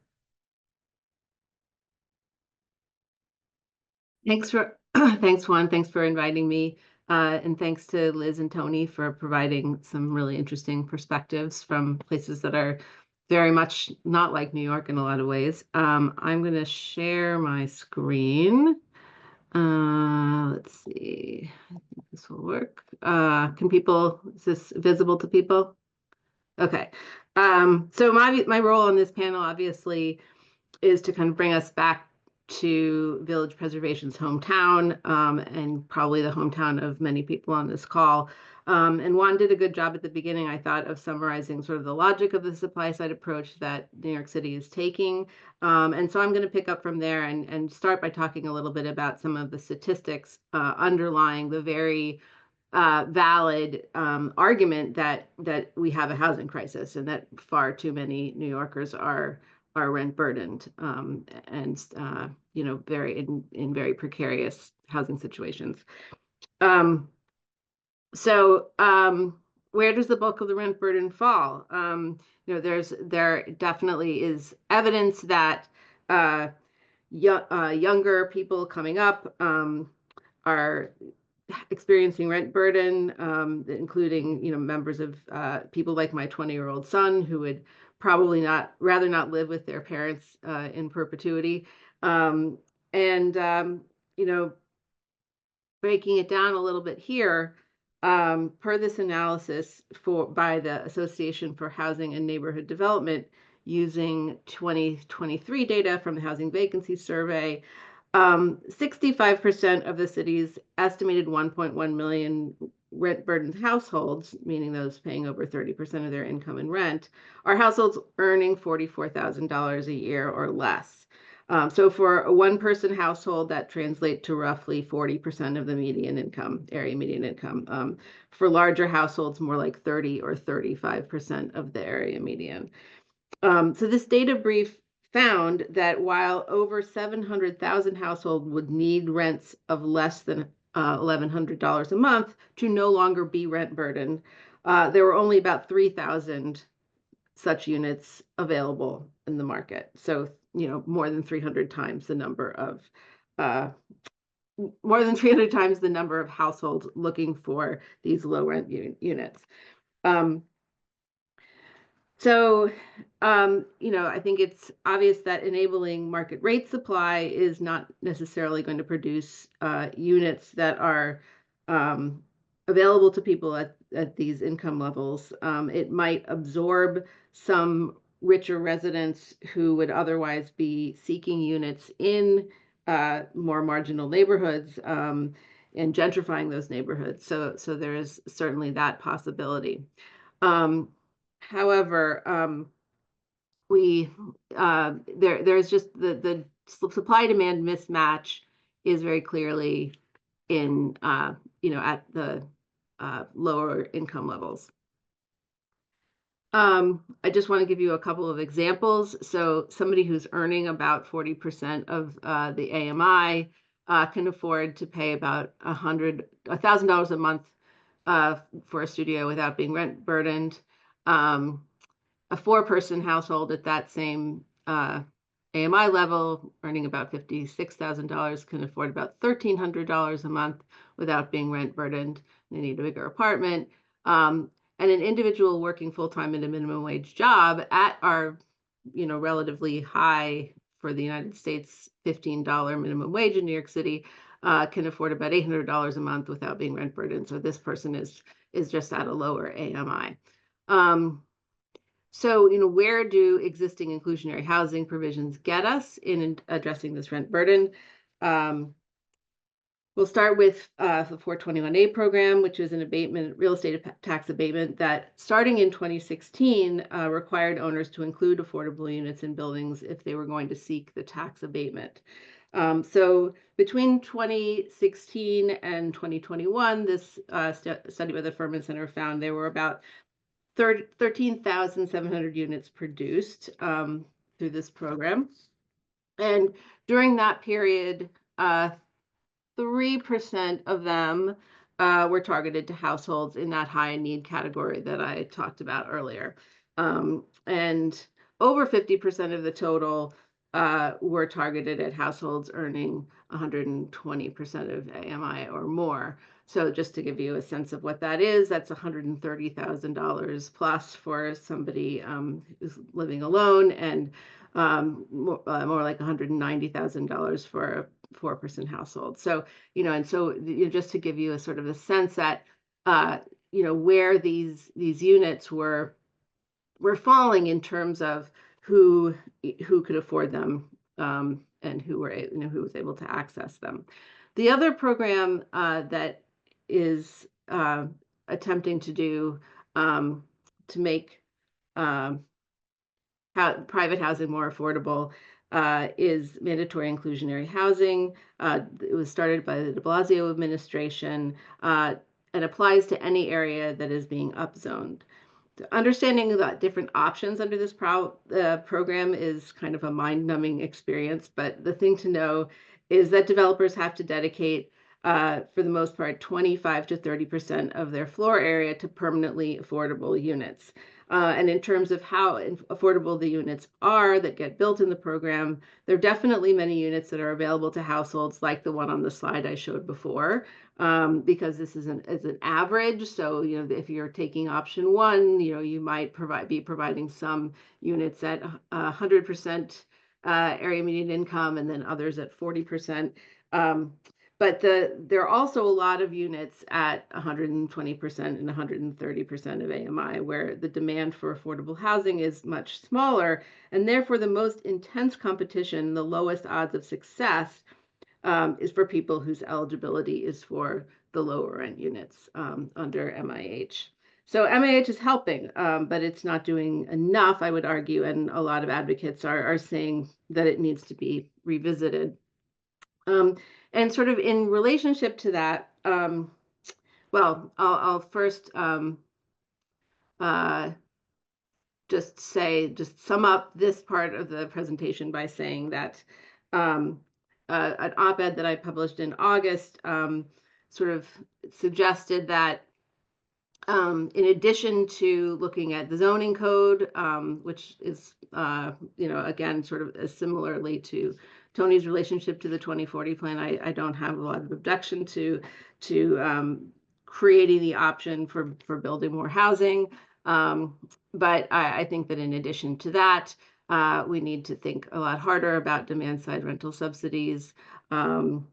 Thanks, Juan. Thanks for inviting me. And thanks to Liz and Tony for providing some really interesting perspectives from places that are very much not like New York in a lot of ways. I'm going to share my screen. Let's see. I think this will work. Is this visible to people? Okay. So my role on this panel obviously is to kind of bring us back to Village Preservation's hometown, and probably the hometown of many people on this call. And Juan did a good job at the beginning, I thought, of summarizing sort of the logic of the supply side approach that New York City is taking. And so I'm going to pick up from there and start by talking a little bit about some of the statistics underlying the very valid argument that we have a housing crisis and that far too many New Yorkers are rent burdened, and very in very precarious housing situations. Where does the bulk of the rent burden fall? There definitely is evidence that younger people coming up are experiencing rent burden, including members of people like my 20-year-old son, who would probably rather not live with their parents in perpetuity. Breaking it down a little bit here, per this analysis by the Association for Housing and Neighborhood Development, using 2023 data from the Housing Vacancy Survey, 65% of the city's estimated 1.1 million rent-burdened households, meaning those paying over 30% of their income in rent, are households earning $44,000 a year or less. So for a one-person household, that translates to roughly 40% of the median income, area median income. For larger households, more like 30 or 35% of the area median. So this data brief found that while over 700,000 households would need rents of less than $1,100 a month to no longer be rent burdened, there were only about 3,000 such units available in the market. So, more than 300 times the number of households looking for these low rent units. I think it's obvious that enabling market rate supply is not necessarily going to produce units that are available to people at these income levels. It might absorb some richer residents who would otherwise be seeking units in more marginal neighborhoods, and gentrifying those neighborhoods. So there is certainly that possibility. However, there's just the supply demand mismatch is very clearly in at the lower income levels. I just want to give you a couple of examples. So somebody who's earning about 40% of the AMI can afford to pay about $1,000 a month for a studio without being rent burdened. A four-person household at that same AMI level, earning about $56,000, can afford about $1,300 a month without being rent burdened. They need a bigger apartment. And an individual working full-time in a minimum wage job at our, relatively high for the United States, $15 minimum wage in New York City, can afford about $800 a month without being rent burdened. So this person is just at a lower AMI. So, where do existing inclusionary housing provisions get us in addressing this rent burden? We'll start with the 421A program, which is an real estate tax abatement that, starting in 2016, required owners to include affordable units in buildings if they were going to seek the tax abatement. So between 2016 and 2021, this study by the Furman Center found there were about 13,700 units produced through this program. And during that period, 3% of them were targeted to households in that high need category that I talked about earlier. And over 50% of the total were targeted at households earning 120% of AMI or more. So just to give you a sense of what that is, that's $130,000 plus for somebody who's living alone, and more like $190,000 for a four-person household. So, just to give you a sort of a sense that, where these units were falling in terms of who could afford them who who was able to access them. The other program that is attempting to do to make private housing more affordable is mandatory inclusionary housing. It was started by the de Blasio administration and applies to any area that is being upzoned. Understanding the different options under this program is kind of a mind-numbing experience, but the thing to know is that developers have to dedicate, for the most part, 25 to 30% of their floor area to permanently affordable units. And in terms of how affordable the units are that get built in the program, there are definitely many units that are available to households like the one on the slide I showed before, because this is an average. So, if you're taking option one, you might be providing some units at 100% area median income and then others at 40%. But there are also a lot of units at 120% and 130% of AMI, where the demand for affordable housing is much smaller, and therefore the most intense competition, the lowest odds of success, is for people whose eligibility is for the lower end units under MIH. So MIH is helping, but it's not doing enough, I would argue, and a lot of advocates are saying that it needs to be revisited. And sort of in relationship to that, well, I'll first just sum up this part of the presentation by saying that an op-ed that I published in August sort of suggested that in addition to looking at the zoning code, which is, again, sort of similarly to Tony's relationship to the 2040 plan, I don't have a lot of objection to creating the option for building more housing. But I think that in addition to that, we need to think a lot harder about demand side rental subsidies and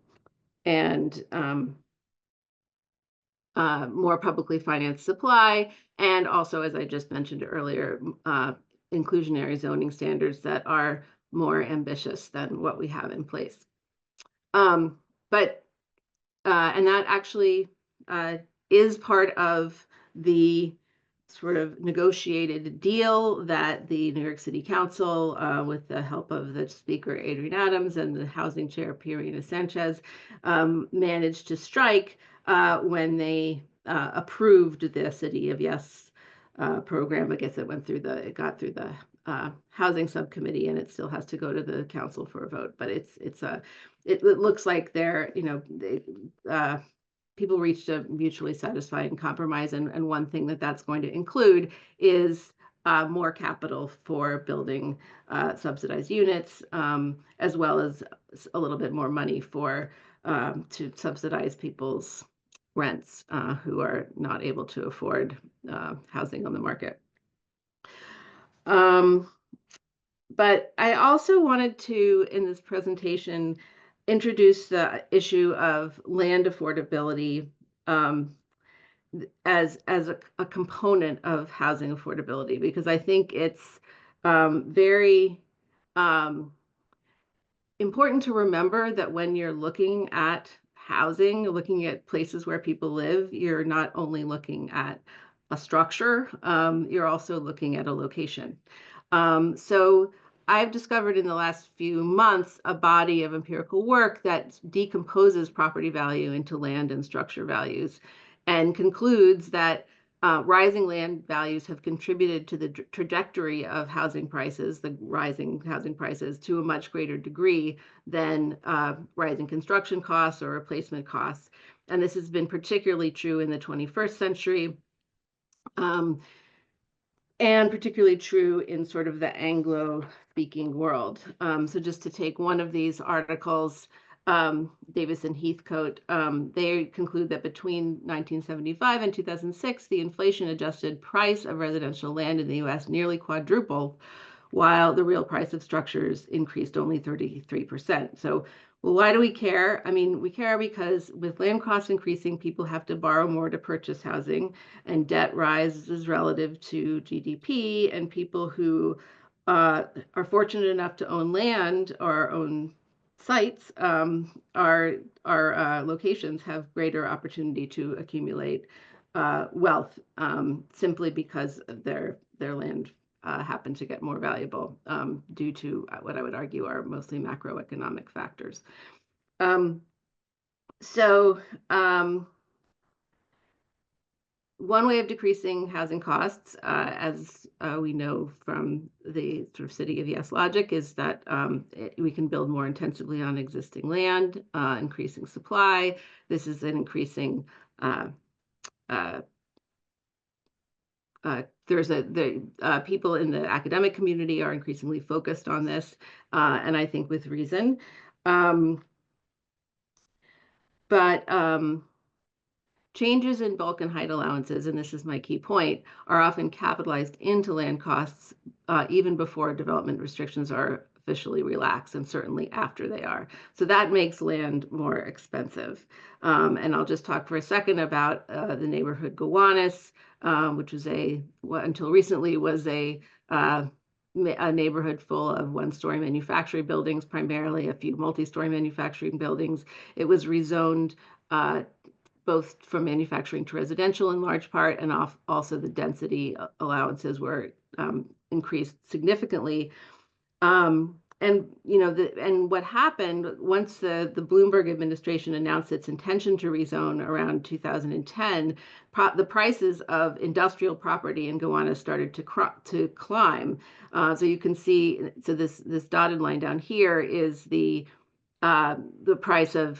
more publicly financed supply, and also, as I just mentioned earlier, inclusionary zoning standards that are more ambitious than what we have in place. And that actually is part of the sort of negotiated deal that the New York City Council, with the help of the Speaker Adrienne Adams and the Housing Chair Pirina Sanchez, managed to strike when they approved the City of Yes program. I guess it got through the housing subcommittee, and it still has to go to the council for a vote. But it looks like people reached a mutually satisfying compromise, and one thing that's going to include is more capital for building subsidized units, as well as a little bit more money to subsidize people's rents who are not able to afford housing on the market. But I also wanted to, in this presentation, introduce the issue of land affordability as a component of housing affordability, because I think it's very important to remember that when you're looking at housing, looking at places where people live, you're not only looking at a structure, you're also looking at a location. So I've discovered in the last few months a body of empirical work that decomposes property value into land and structure values, and concludes that rising land values have contributed to the trajectory of housing prices, the rising housing prices, to a much greater degree than rising construction costs or replacement costs. And this has been particularly true in the 21st century, and particularly true in sort of the Anglo-speaking world. So just to take one of these articles, Davis and Heathcote, they conclude that between 1975 and 2006, the inflation-adjusted price of residential land in the U.S. nearly quadrupled, while the real price of structures increased only 33%. So, well, why do we care? I mean, we care because with land costs increasing, people have to borrow more to purchase housing, and debt rises relative to GDP, and people who are fortunate enough to own land or own sites, locations have greater opportunity to accumulate wealth simply because their land happen to get more valuable due to what I would argue are mostly macroeconomic factors. One way of decreasing housing costs, as we know from the sort of city of yes logic, is that we can build more intensively on existing land, increasing supply. This is an increasing people in the academic community are increasingly focused on this, and I think with reason. Changes in bulk and height allowances, and this is my key point, are often capitalized into land costs even before development restrictions are officially relaxed, and certainly after they are. So that makes land more expensive. And I'll just talk for a second about the neighborhood Gowanus, which was until recently was a neighborhood full of one-story manufacturing buildings, primarily a few multi-story manufacturing buildings. It was rezoned both from manufacturing to residential in large part, and also the density allowances were increased significantly. And what happened once the Bloomberg administration announced its intention to rezone around 2010, the prices of industrial property in Gowanus started to climb. So you can see, so this dotted line down here is the price of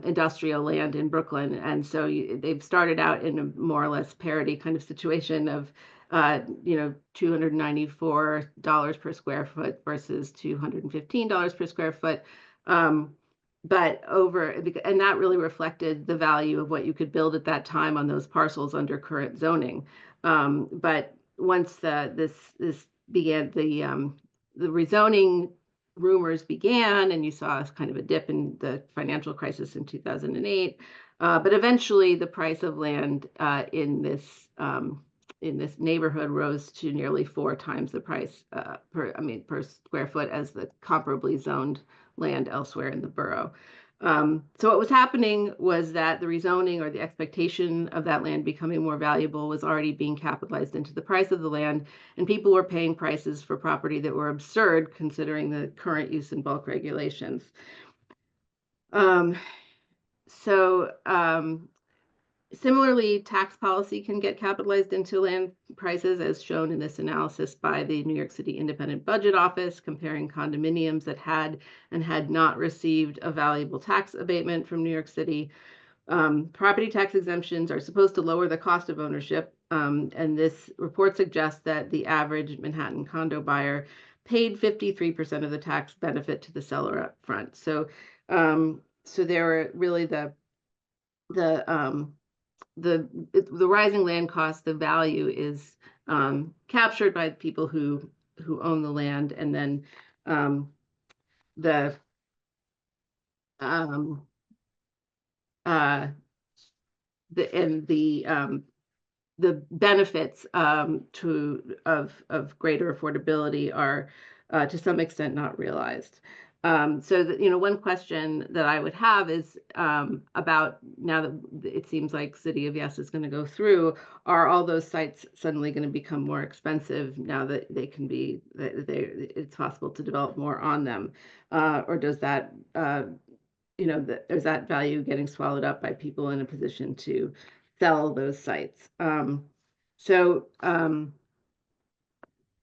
industrial land in Brooklyn. And so they've started out in a more or less parity kind of situation of, $294 per square foot versus $215 per square foot. And that really reflected the value of what you could build at that time on those parcels under current zoning. But once this began, the rezoning rumors began, and you saw kind of a dip in the financial crisis in 2008. But eventually, the price of land in this neighborhood rose to nearly 4 times the price per square foot as the comparably zoned land elsewhere in the borough. So what was happening was that the rezoning, or the expectation of that land becoming more valuable, was already being capitalized into the price of the land, and people were paying prices for property that were absurd considering the current use and bulk regulations. Similarly, tax policy can get capitalized into land prices, as shown in this analysis by the New York City Independent Budget Office, comparing condominiums that had and had not received a valuable tax abatement from New York City. Property tax exemptions are supposed to lower the cost of ownership, and this report suggests that the average Manhattan condo buyer paid 53% of the tax benefit to the seller up front. So there were really the rising land cost, the value is captured by people who own the land, and then the benefits of greater affordability are to some extent not realized. One question that I would have is about, now that it seems like City of Yes is going to go through, are all those sites suddenly going to become more expensive now that it's possible to develop more on them, or does that is that value getting swallowed up by people in a position to sell those sites?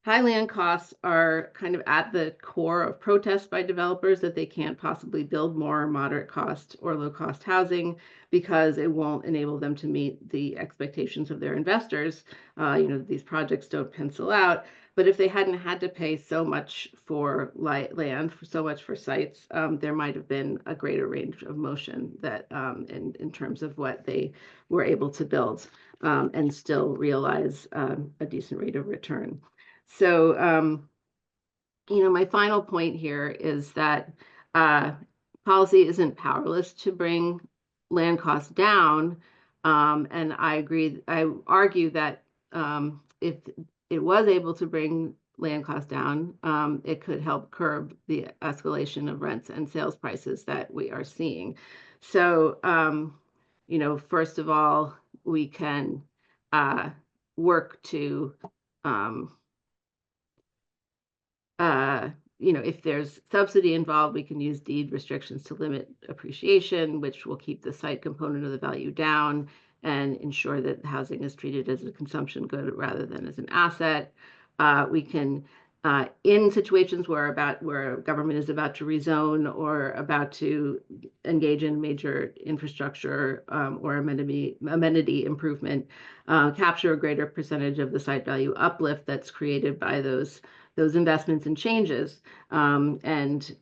High land costs are kind of at the core of protests by developers that they can't possibly build more moderate cost or low cost housing because it won't enable them to meet the expectations of their investors. These projects don't pencil out. But if they hadn't had to pay so much for land, so much for sites, there might have been a greater range of motion that in terms of what they were able to build and still realize a decent rate of return. So, my final point here is that policy isn't powerless to bring land costs down. And I argue that if it was able to bring land costs down, it could help curb the escalation of rents and sales prices that we are seeing. So, first of all, we can work to, if there's subsidy involved, we can use deed restrictions to limit appreciation, which will keep the site component of the value down and ensure that housing is treated as a consumption good rather than as an asset. We can, in situations where government is about to rezone or about to engage in major infrastructure or amenity improvement, capture a greater percentage of the site value uplift that's created by those investments and changes. There's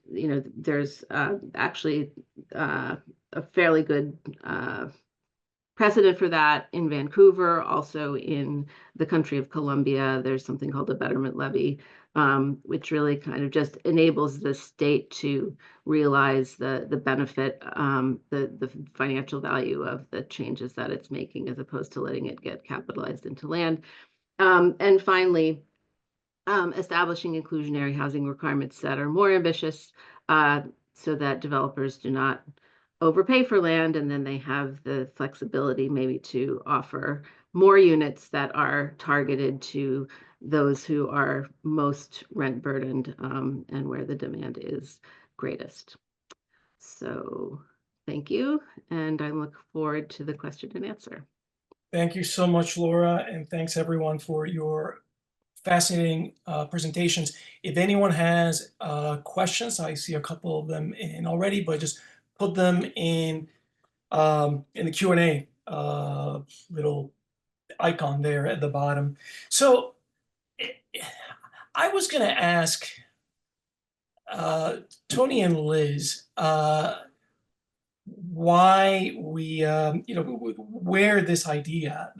actually a fairly good precedent for that in Vancouver. Also in the country of Colombia, there's something called a betterment levy, which really kind of just enables the state to realize the benefit, the financial value of the changes that it's making, as opposed to letting it get capitalized into land. And finally, establishing inclusionary housing requirements that are more ambitious, so that developers do not overpay for land, and then they have the flexibility maybe to offer more units that are targeted to those who are most rent burdened, and where the demand is greatest. So thank you, and I look forward to the question and answer. Thank you so much, Laura, and thanks everyone for your fascinating presentations. If anyone has questions, I see a couple of them in already, but just put them in the Q&A little icon there at the bottom. So I was going to ask Tony and Liz why we, where this idea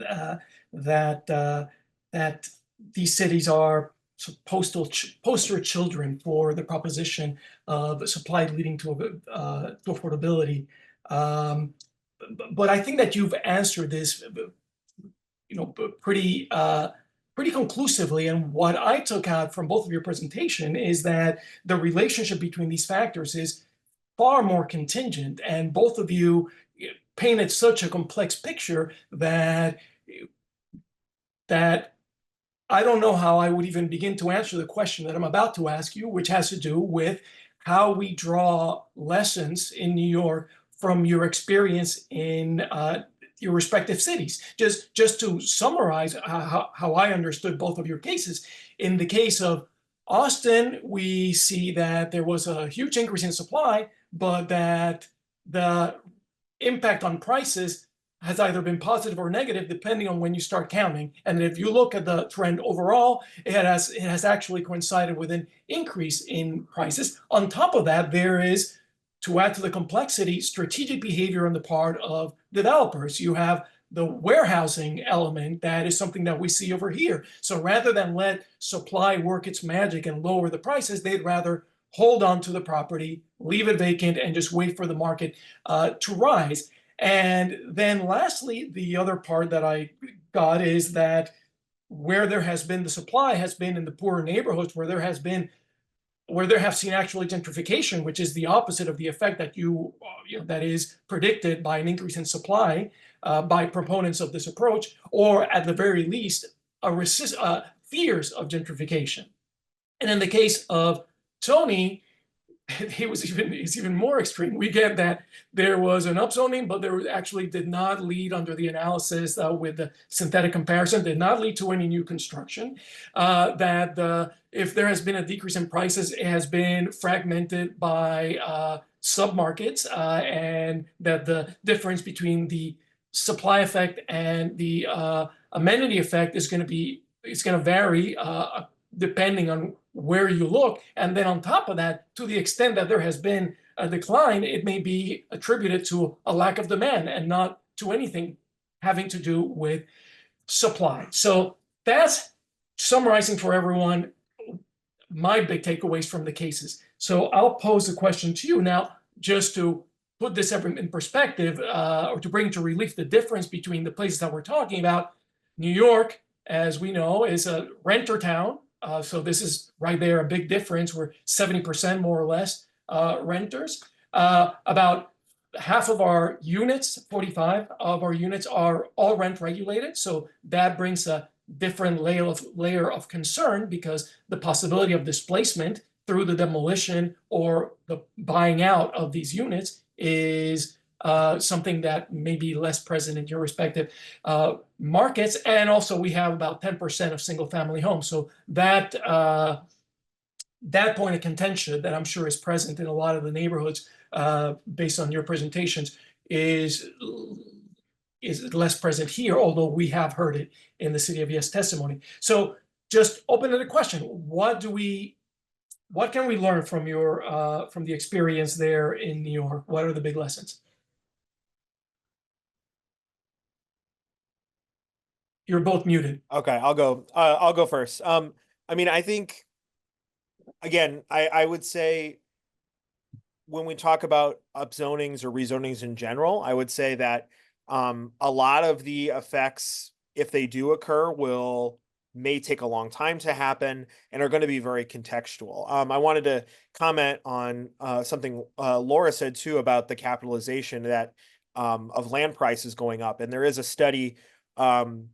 that these cities are poster children for the proposition of supply leading to affordability. But I think that you've answered this, pretty conclusively. And what I took out from both of your presentation is that the relationship between these factors is far more contingent, and both of you painted such a complex picture that I don't know how I would even begin to answer the question that I'm about to ask you, which has to do with how we draw lessons in New York from your experience in your respective cities. Just to summarize how I understood both of your cases. In the case of Austin, we see that there was a huge increase in supply, but that the impact on prices has either been positive or negative, depending on when you start counting. And if you look at the trend overall, it has actually coincided with an increase in prices. On top of that, there is, to add to the complexity, strategic behavior on the part of developers. You have the warehousing element that is something that we see over here. So rather than let supply work its magic and lower the prices, they'd rather hold on to the property, leave it vacant, and just wait for the market to rise. And then lastly, the other part that I got is that where there has been the supply has been in the poorer neighborhoods, where there have seen actually gentrification, which is the opposite of the effect that that is predicted by an increase in supply by proponents of this approach, or at the very least, fears of gentrification. And in the case of Tony, it's even more extreme. We get that there was an upzoning, but there actually did not lead, under the analysis with the synthetic comparison, did not lead to any new construction. If there has been a decrease in prices, it has been fragmented by submarkets, and that the difference between the supply effect and the amenity effect is going to vary depending on where you look. And then on top of that, to the extent that there has been a decline, it may be attributed to a lack of demand and not to anything having to do with supply. So that's summarizing for everyone my big takeaways from the cases. So I'll pose the question to you now, just to put this in perspective, or to bring to relief the difference between the places that we're talking about. New York, as we know, is a renter town. So this is right there a big difference. We're 70% more or less renters. About half of our units, 45 of our units, are all rent regulated. So that brings a different layer of concern, because the possibility of displacement through the demolition or the buying out of these units is something that may be less present in your respective markets. And also we have about 10% of single family homes. So that that point of contention that I'm sure is present in a lot of the neighborhoods based on your presentations is less present here, although we have heard it in the City of Yes testimony. So just open to the question, what can we learn from from the experience there in New York? What are the big lessons? You're both muted. Okay, I'll go. I'll go first. I mean, I think, again, I would say when we talk about upzonings or rezonings in general, I would say that a lot of the effects, if they do occur, may take a long time to happen and are going to be very contextual. I wanted to comment on something Laura said too about the capitalization that of land prices going up, and there is a study from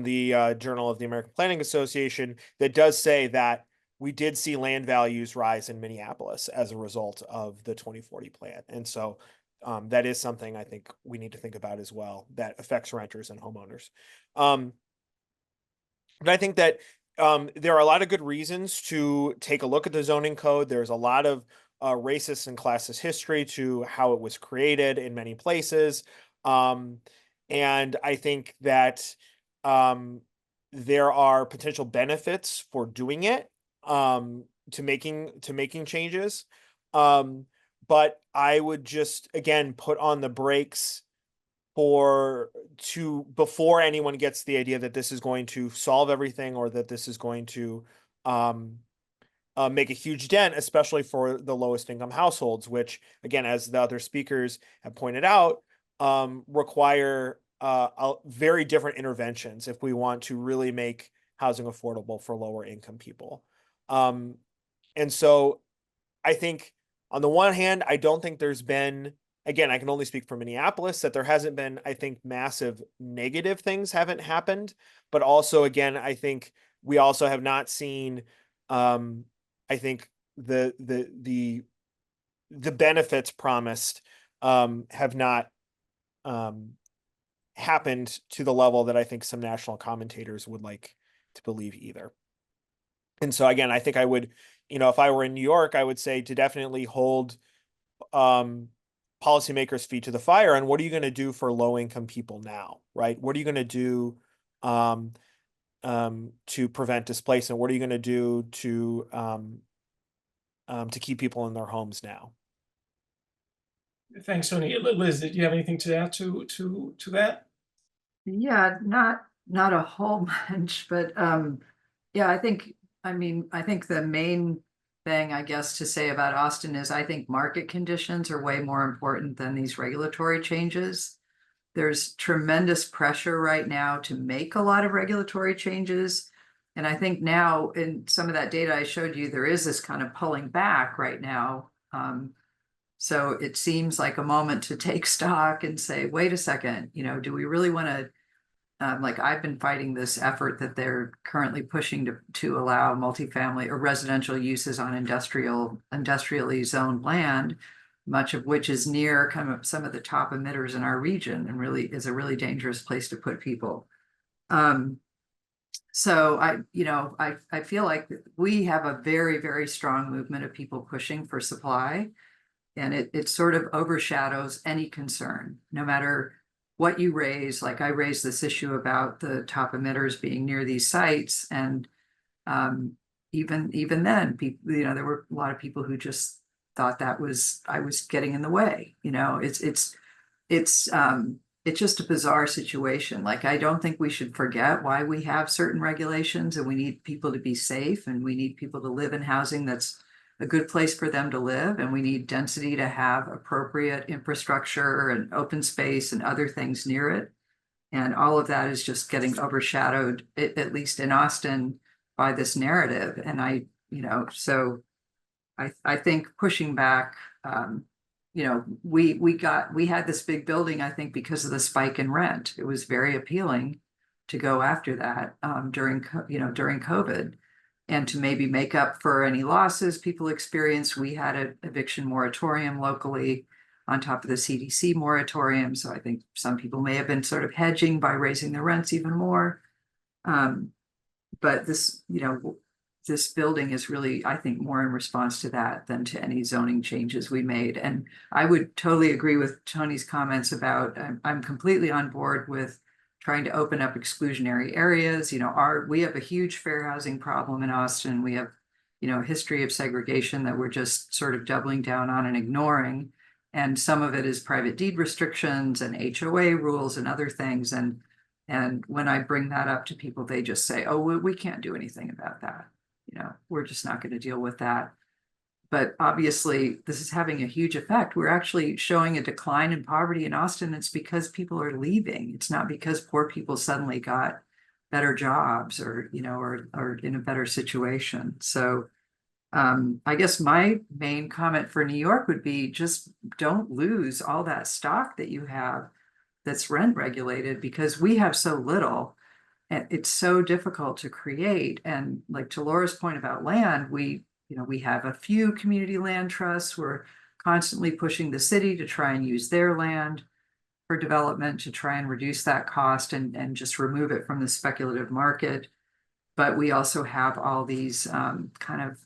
the Journal of the American Planning Association that does say that we did see land values rise in Minneapolis as a result of the 2040 plan. And so that is something I think we need to think about as well, that affects renters and homeowners. But I think that there are a lot of good reasons to take a look at the zoning code. There's a lot of racist and classist history to how it was created in many places. And I think that there are potential benefits for doing it, to making changes. But I would just, again, put on the brakes before anyone gets the idea that this is going to solve everything, or that this is going to make a huge dent, especially for the lowest income households, which, again, as the other speakers have pointed out, require very different interventions if we want to really make housing affordable for lower income people. And so I think on the one hand, I don't think there's been, again, I can only speak for Minneapolis, that there hasn't been, I think, massive negative things haven't happened. But also, again, I think we also have not seen, I think the benefits promised have not happened to the level that I think some national commentators would like to believe either. And so, again, I think I would, if I were in New York, I would say to definitely hold policymakers' feet to the fire. And what are you going to do for low income people now, right? What are you going to do to prevent displacement? What are you going to do to keep people in their homes now? Thanks, Tony. Liz, did you have anything to add to that? Yeah, not a whole bunch, but yeah, I think the main thing, I guess, to say about Austin is I think market conditions are way more important than these regulatory changes. There's tremendous pressure right now to make a lot of regulatory changes. And I think now in some of that data I showed you, there is this kind of pulling back right now. So it seems like a moment to take stock and say, wait a second, do we really want to, like I've been fighting this effort that they're currently pushing to allow multifamily or residential uses on industrially zoned land, much of which is near kind of some of the top emitters in our region and really is a really dangerous place to put people. So I feel like we have a very, very strong movement of people pushing for supply. And it sort of overshadows any concern, no matter what you raise. Like I raised this issue about the top emitters being near these sites. And even then, people, there were a lot of people who just thought I was getting in the way. It's just a bizarre situation. Like, I don't think we should forget why we have certain regulations, and we need people to be safe, and we need people to live in housing that's a good place for them to live. And we need density to have appropriate infrastructure and open space and other things near it. And all of that is just getting overshadowed, at least in Austin, by this narrative. And so I think pushing back, we had this big building, I think, because of the spike in rent. It was very appealing to go after that during COVID, and to maybe make up for any losses people experienced. We had an eviction moratorium locally on top of the CDC moratorium. So I think some people may have been sort of hedging by raising the rents even more. But this building is really, I think, more in response to that than to any zoning changes we made. And I would totally agree with Tony's comments about, I'm completely on board with trying to open up exclusionary areas. We have a huge fair housing problem in Austin. We have, a history of segregation that we're just sort of doubling down on and ignoring. And some of it is private deed restrictions and HOA rules and other things. And when I bring that up to people, they just say, oh, we can't do anything about that. We're just not going to deal with that. But obviously, this is having a huge effect. We're actually showing a decline in poverty in Austin. It's because people are leaving. It's not because poor people suddenly got better jobs or in a better situation. So I guess my main comment for New York would be, just don't lose all that stock that you have that's rent regulated, because we have so little. And it's so difficult to create. And like to Laura's point about land, we have a few community land trusts. We're constantly pushing the city to try and use their land for development to try and reduce that cost and just remove it from the speculative market. But we also have all these kind of,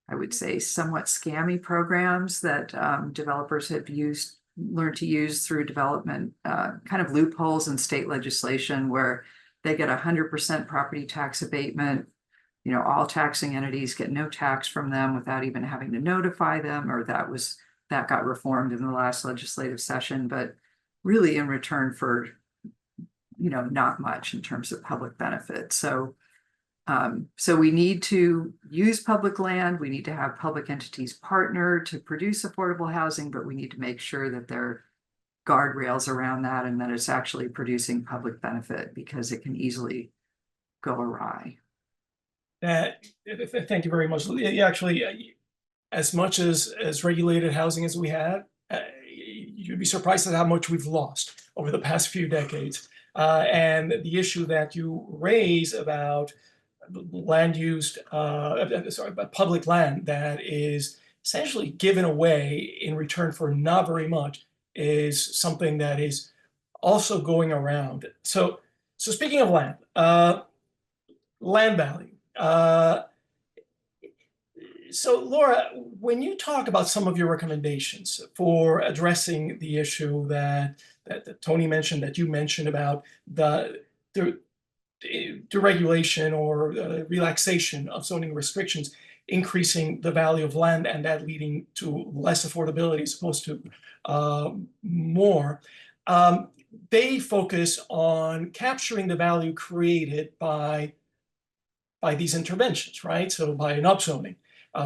I would say, somewhat scammy programs that developers have learned to use through development, kind of loopholes in state legislation where they get 100% property tax abatement. All taxing entities get no tax from them without even having to notify them, or that got reformed in the last legislative session, but really in return for, not much in terms of public benefit. So we need to use public land. We need to have public entities partner to produce affordable housing, but we need to make sure that there are guardrails around that and that it's actually producing public benefit, because it can easily go awry. Thank you very much. Actually, as much as regulated housing as we have, you'd be surprised at how much we've lost over the past few decades. And the issue that you raise about land used, about public land that is essentially given away in return for not very much, is something that is also going around. So speaking of land, land value. So Laura, when you talk about some of your recommendations for addressing the issue that Tony mentioned, that you mentioned about the deregulation or relaxation of zoning restrictions, increasing the value of land, and that leading to less affordability as opposed to more, they focus on capturing the value created by these interventions, right? So by an upzoning,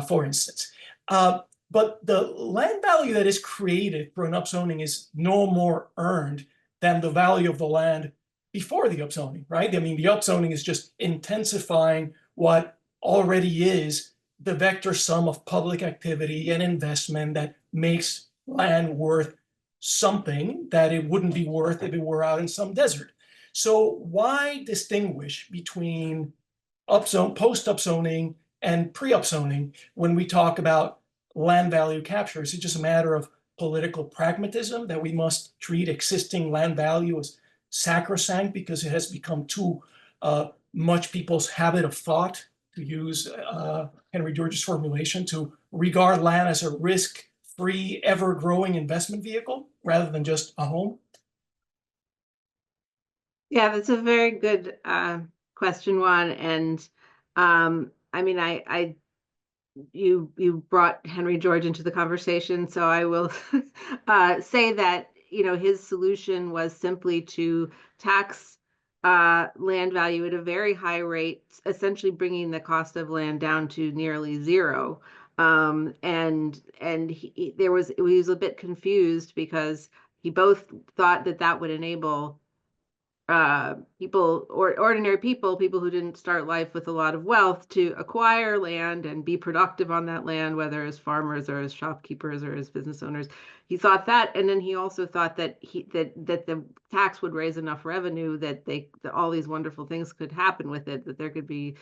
for instance. But the land value that is created for an upzoning is no more earned than the value of the land before the upzoning, right? I mean, the upzoning is just intensifying what already is the vector sum of public activity and investment that makes land worth something that it wouldn't be worth if it were out in some desert. So why distinguish between post-upzoning and pre-upzoning when we talk about land value capture? Is it just a matter of political pragmatism, that we must treat existing land value as sacrosanct because it has become too much people's habit of thought, to use Henry George's formulation, to regard land as a risk-free, ever-growing investment vehicle rather than just a home? Yeah, that's a very good question, Juan. And I mean, you brought Henry George into the conversation, so I will say that his solution was simply to tax land value at a very high rate, essentially bringing the cost of land down to nearly zero. And he was a bit confused because he both thought that would enable people or ordinary people who didn't start life with a lot of wealth, to acquire land and be productive on that land, whether as farmers or as shopkeepers or as business owners. He thought that, and then he also thought that that the tax would raise enough revenue that that all these wonderful things could happen with it, that there could be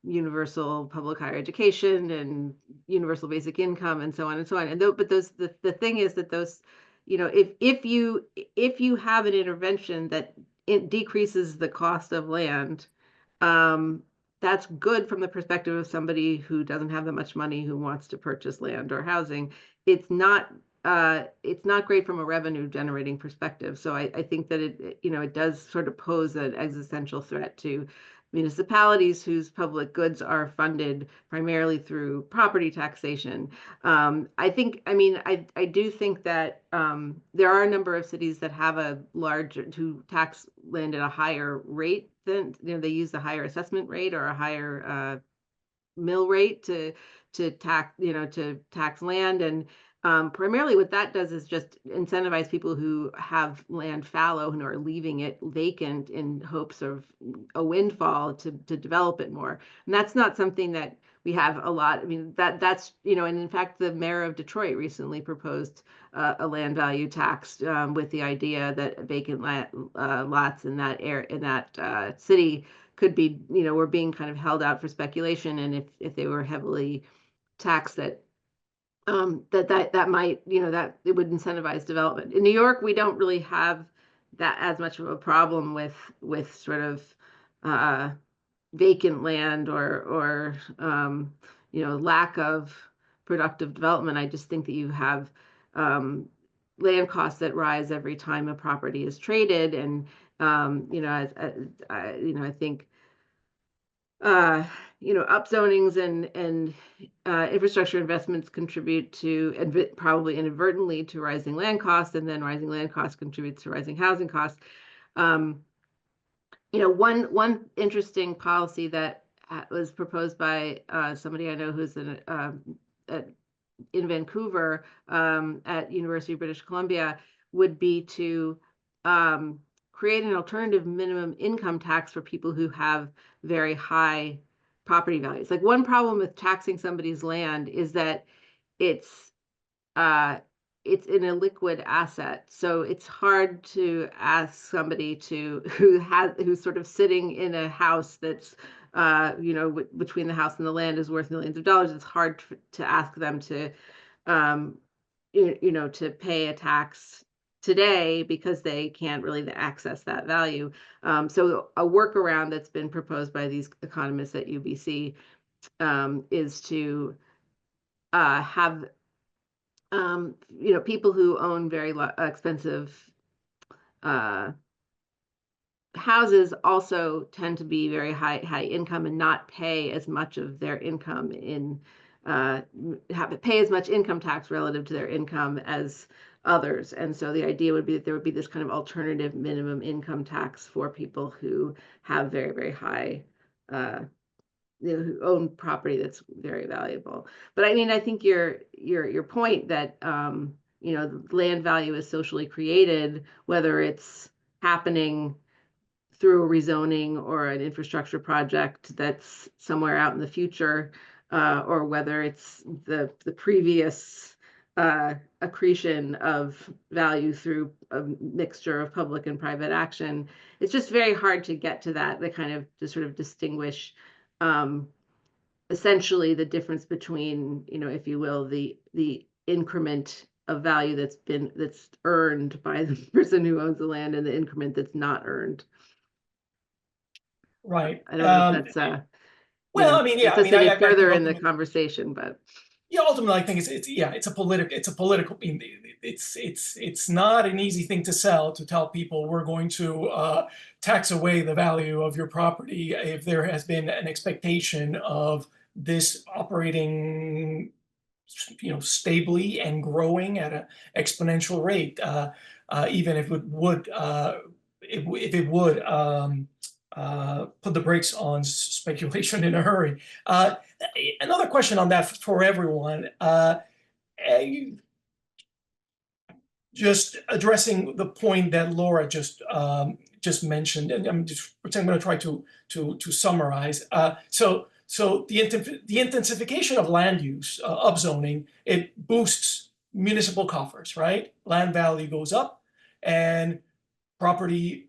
universal public higher education and universal basic income and so on and so on. And but the thing is that those, if you have an intervention that it decreases the cost of land, that's good from the perspective of somebody who doesn't have that much money, who wants to purchase land or housing. It's not great from a revenue generating perspective. So I think that it does sort of pose an existential threat to municipalities whose public goods are funded primarily through property taxation. I do think that there are a number of cities that have who tax land at a higher rate than, they use the higher assessment rate or a higher mill rate to tax land. And primarily what that does is just incentivize people who have land fallow and are leaving it vacant in hopes of a windfall to develop it more. And that's not something that we have a lot. I mean, that's, and in fact, the mayor of Detroit recently proposed a land value tax with the idea that vacant lots in that city could be, were being kind of held out for speculation. And if they were heavily taxed, that might, that it would incentivize development. In New York, we don't really have that as much of a problem with sort of vacant land or lack of productive development. I just think that you have land costs that rise every time a property is traded, and I think upzonings and infrastructure investments contribute to, and probably inadvertently, to rising land costs, and then rising land costs contributes to rising housing costs. One interesting policy that was proposed by somebody I know who's in Vancouver at University of British Columbia would be to create an alternative minimum income tax for people who have very high property values. Like, one problem with taxing somebody's land is that it's an illiquid asset. So it's hard to ask somebody who's sort of sitting in a house that's between the house and the land is worth millions of dollars. It's hard to ask them to to pay a tax today because they can't really access that value. So a workaround that's been proposed by these economists at UBC is to have people who own very expensive houses also tend to be very high income and not pay as much of their income pay as much income tax relative to their income as others. And so the idea would be that there would be this kind of alternative minimum income tax for people who have very, very high who own property that's very valuable. But I mean, I think your point that land value is socially created, whether it's happening through a rezoning or an infrastructure project that's somewhere out in the future, or whether it's the previous accretion of value through a mixture of public and private action. It's just very hard to get to to sort of distinguish essentially the difference between, if you will, the increment of value that's earned by the person who owns the land and the increment that's not earned. Right. I don't know if that's well, I mean, yeah, that's any further in the ultimately, conversation, but yeah, ultimately, I think it's a political. It's not an easy thing to sell, to tell people we're going to tax away the value of your property if there has been an expectation of this operating, stably and growing at an exponential rate, even if it would put the brakes on speculation in a hurry. Another question on that for everyone, just addressing the point that Laura just just mentioned, and I'm going to try to summarize. So the intensification of land use, upzoning, it boosts municipal coffers, right? Land value goes up, and property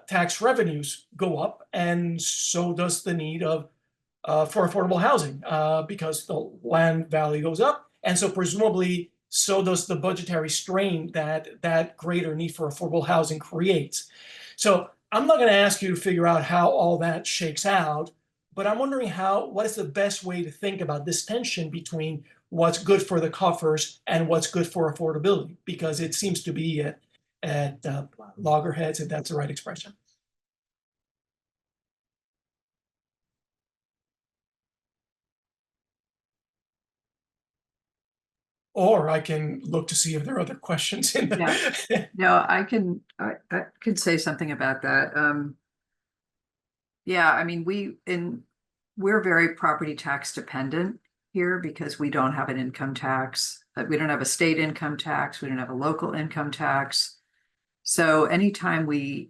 tax revenues go up, and so does the need of for affordable housing because the land value goes up, and so presumably so does the budgetary strain that greater need for affordable housing creates. So I'm not going to ask you to figure out how all that shakes out, but I'm wondering what is the best way to think about this tension between what's good for the coffers and what's good for affordability, because it seems to be at loggerheads, if that's the right expression. Or I can look to see if there are other questions in the. Yeah. No, I can say something about that. Yeah, I mean, we're very property tax dependent here because we don't have an income tax. We don't have a state income tax. We don't have a local income tax. So anytime we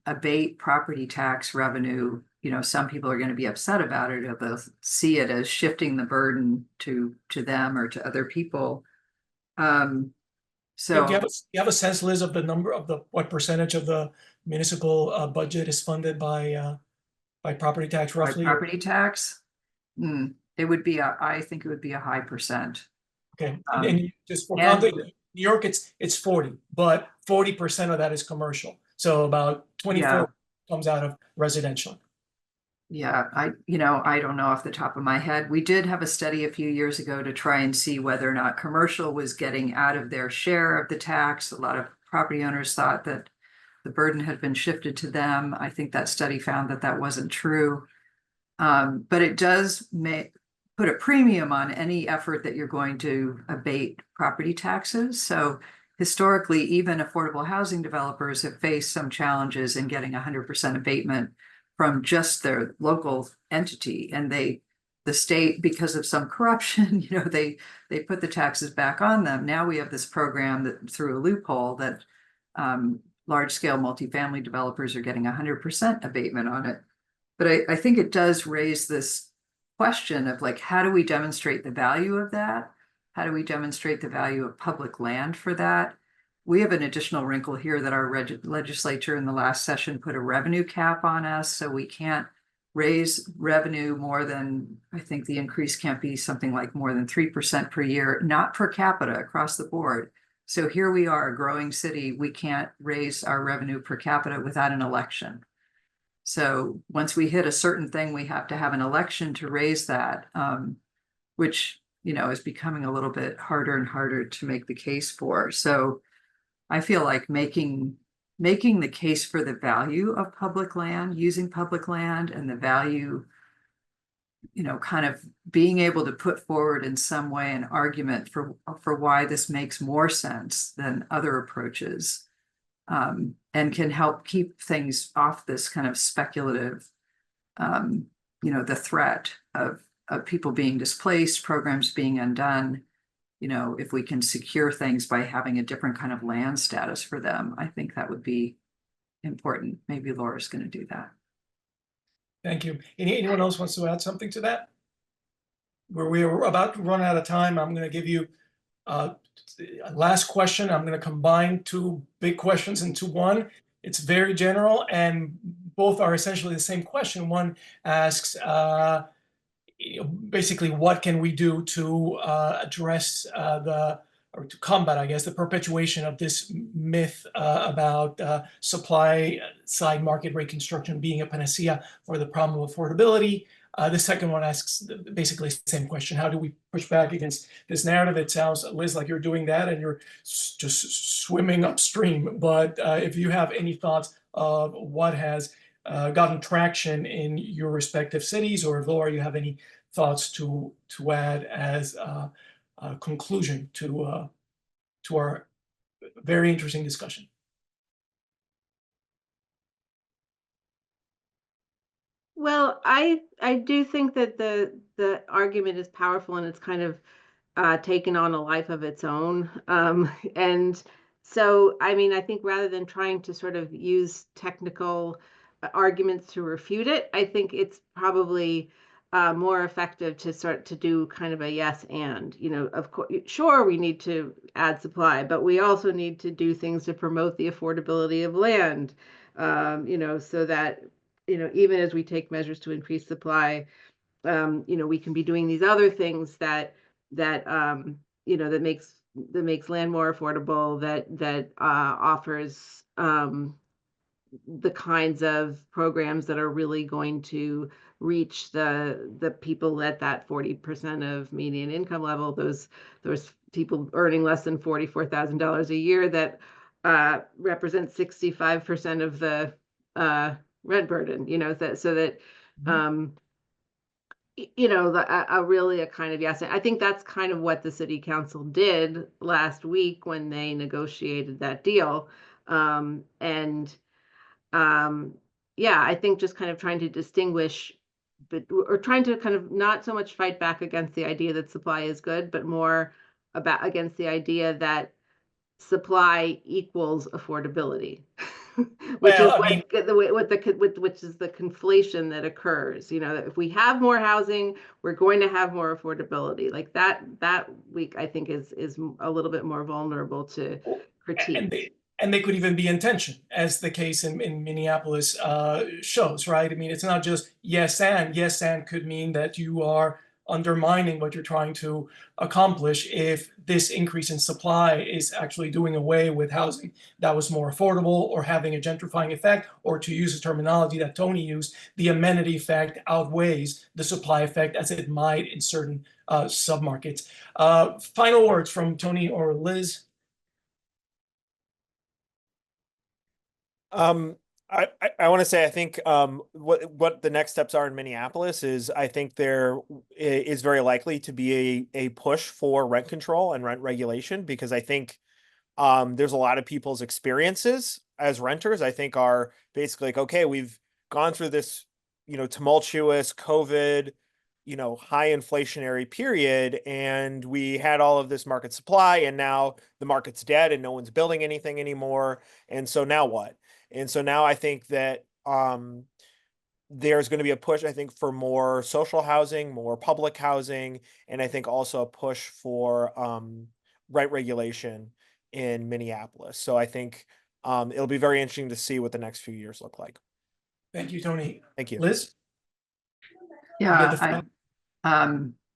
abate property tax revenue, some people are going to be upset about it, or they'll see it as shifting the burden to them or to other people. So do you have a sense, Liz, of the number of what percentage of the municipal budget is funded by property tax, roughly? by property tax, it would be I think it would be a high percent. Okay, and just for context, New York, it's 40, but 40% of that is commercial. So about 24 comes out of residential. Yeah, I don't know off the top of my head. We did have a study a few years ago to try and see whether or not commercial was getting out of their share of the tax. A lot of property owners thought that the burden had been shifted to them. I think that study found that that wasn't true. But it does put a premium on any effort that you're going to abate property taxes. So historically, even affordable housing developers have faced some challenges in getting 100% abatement from just their local entity. And the state, because of some corruption, they put the taxes back on them. Now we have this program that through a loophole that large-scale multifamily developers are getting 100% abatement on it. But I think it does raise this question of how do we demonstrate the value of that? How do we demonstrate the value of public land for that? We have an additional wrinkle here that our legislature in the last session put a revenue cap on us, so we can't raise revenue more than, I think the increase can't be something like more than 3% per year, not per capita, across the board. So here we are, a growing city, we can't raise our revenue per capita without an election. So once we hit a certain thing, we have to have an election to raise that, which, is becoming a little bit harder and harder to make the case for. So I feel like making the case for the value of public land, using public land, and the value, kind of being able to put forward in some way an argument for why this makes more sense than other approaches, and can help keep things off this kind of speculative, the threat of people being displaced, programs being undone. If we can secure things by having a different kind of land status for them, I think that would be important. Maybe Laura's going to do that. Thank you. Anyone else wants to add something to that? We're about to run out of time. I'm going to give you a last question. I'm going to combine two big questions into one. It's very general, and both are essentially the same question. One asks, basically, what can we do to address or to combat, I guess, the perpetuation of this myth about supply side market rate construction being a panacea for the problem of affordability? The second one asks basically the same question. How do we push back against this narrative? It sounds, Liz, like you're doing that and you're just swimming upstream. But if you have any thoughts of what has gotten traction in your respective cities, or if Laura, you have any thoughts to add as a conclusion to our very interesting discussion. Well, I do think that the argument is powerful, and it's kind of taken on a life of its own. And So, I mean, I think rather than trying to sort of use technical arguments to refute it, I think it's probably more effective to start to do kind of a yes and, of course, sure, we need to add supply, but we also need to do things to promote the affordability of land, so that, even as we take measures to increase supply, we can be doing these other things that makes land more affordable, that offers the kinds of programs that are really going to reach the people at that 40% of median income level, those people earning less than $44,000 a year that represent 65% of the rent burden, so that really a kind of yes. I think that's kind of what the city council did last week when they negotiated that deal. Yeah, I think just kind of trying to distinguish, or trying to kind of not so much fight back against the idea that supply is good, but more against the idea that supply equals affordability, which is which is the conflation that occurs. That if we have more housing, we're going to have more affordability. Like that week, I think is a little bit more vulnerable to critique. And they could even be in tension, as the case in Minneapolis shows, right? I mean, it's not just yes and. Yes and could mean that you are undermining what you're trying to accomplish if this increase in supply is actually doing away with housing that was more affordable or having a gentrifying effect, or to use a terminology that Tony used, the amenity effect outweighs the supply effect as it might in certain submarkets. Final words from Tony or Liz? I want to say, I think what the next steps are in Minneapolis is, I think there is very likely to be a push for rent control and rent regulation, because I think there's a lot of people's experiences as renters, I think, are basically like, okay, we've gone through this, tumultuous COVID, high inflationary period, and we had all of this market supply, and now the market's dead and no one's building anything anymore. And so now what? And so now I think that there's going to be a push, I think, for more social housing, more public housing, and I think also a push for rent regulation in Minneapolis. So I think it'll be very interesting to see what the next few years look like. Thank you, Tony. Thank you. Liz? Yeah,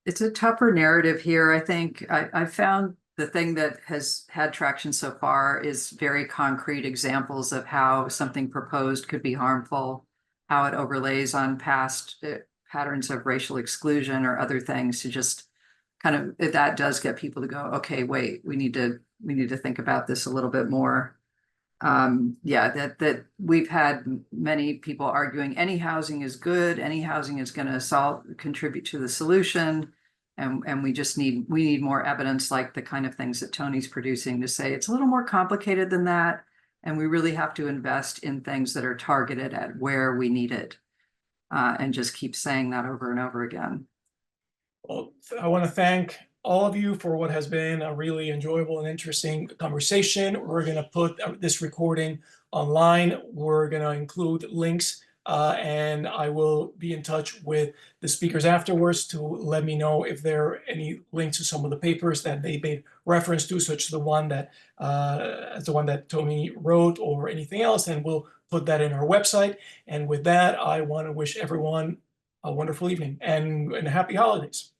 it's a tougher narrative here. I think I found the thing that has had traction so far is very concrete examples of how something proposed could be harmful, how it overlays on past patterns of racial exclusion or other things, to just kind of, that does get people to go, okay, wait, we need to think about this a little bit more. That we've had many people arguing any housing is good, any housing is going to contribute to the solution. And we need more evidence, like the kind of things that Tony's producing, to say it's a little more complicated than that. And we really have to invest in things that are targeted at where we need it, and just keep saying that over and over again. Well, I want to thank all of you for what has been a really enjoyable and interesting conversation. We're going to put this recording online. We're going to include links, and I will be in touch with the speakers afterwards to let me know if there are any links to some of the papers that they made reference to, such as the one that Tony wrote or anything else, and we'll put that in our website. And with that, I want to wish everyone a wonderful evening and happy holidays.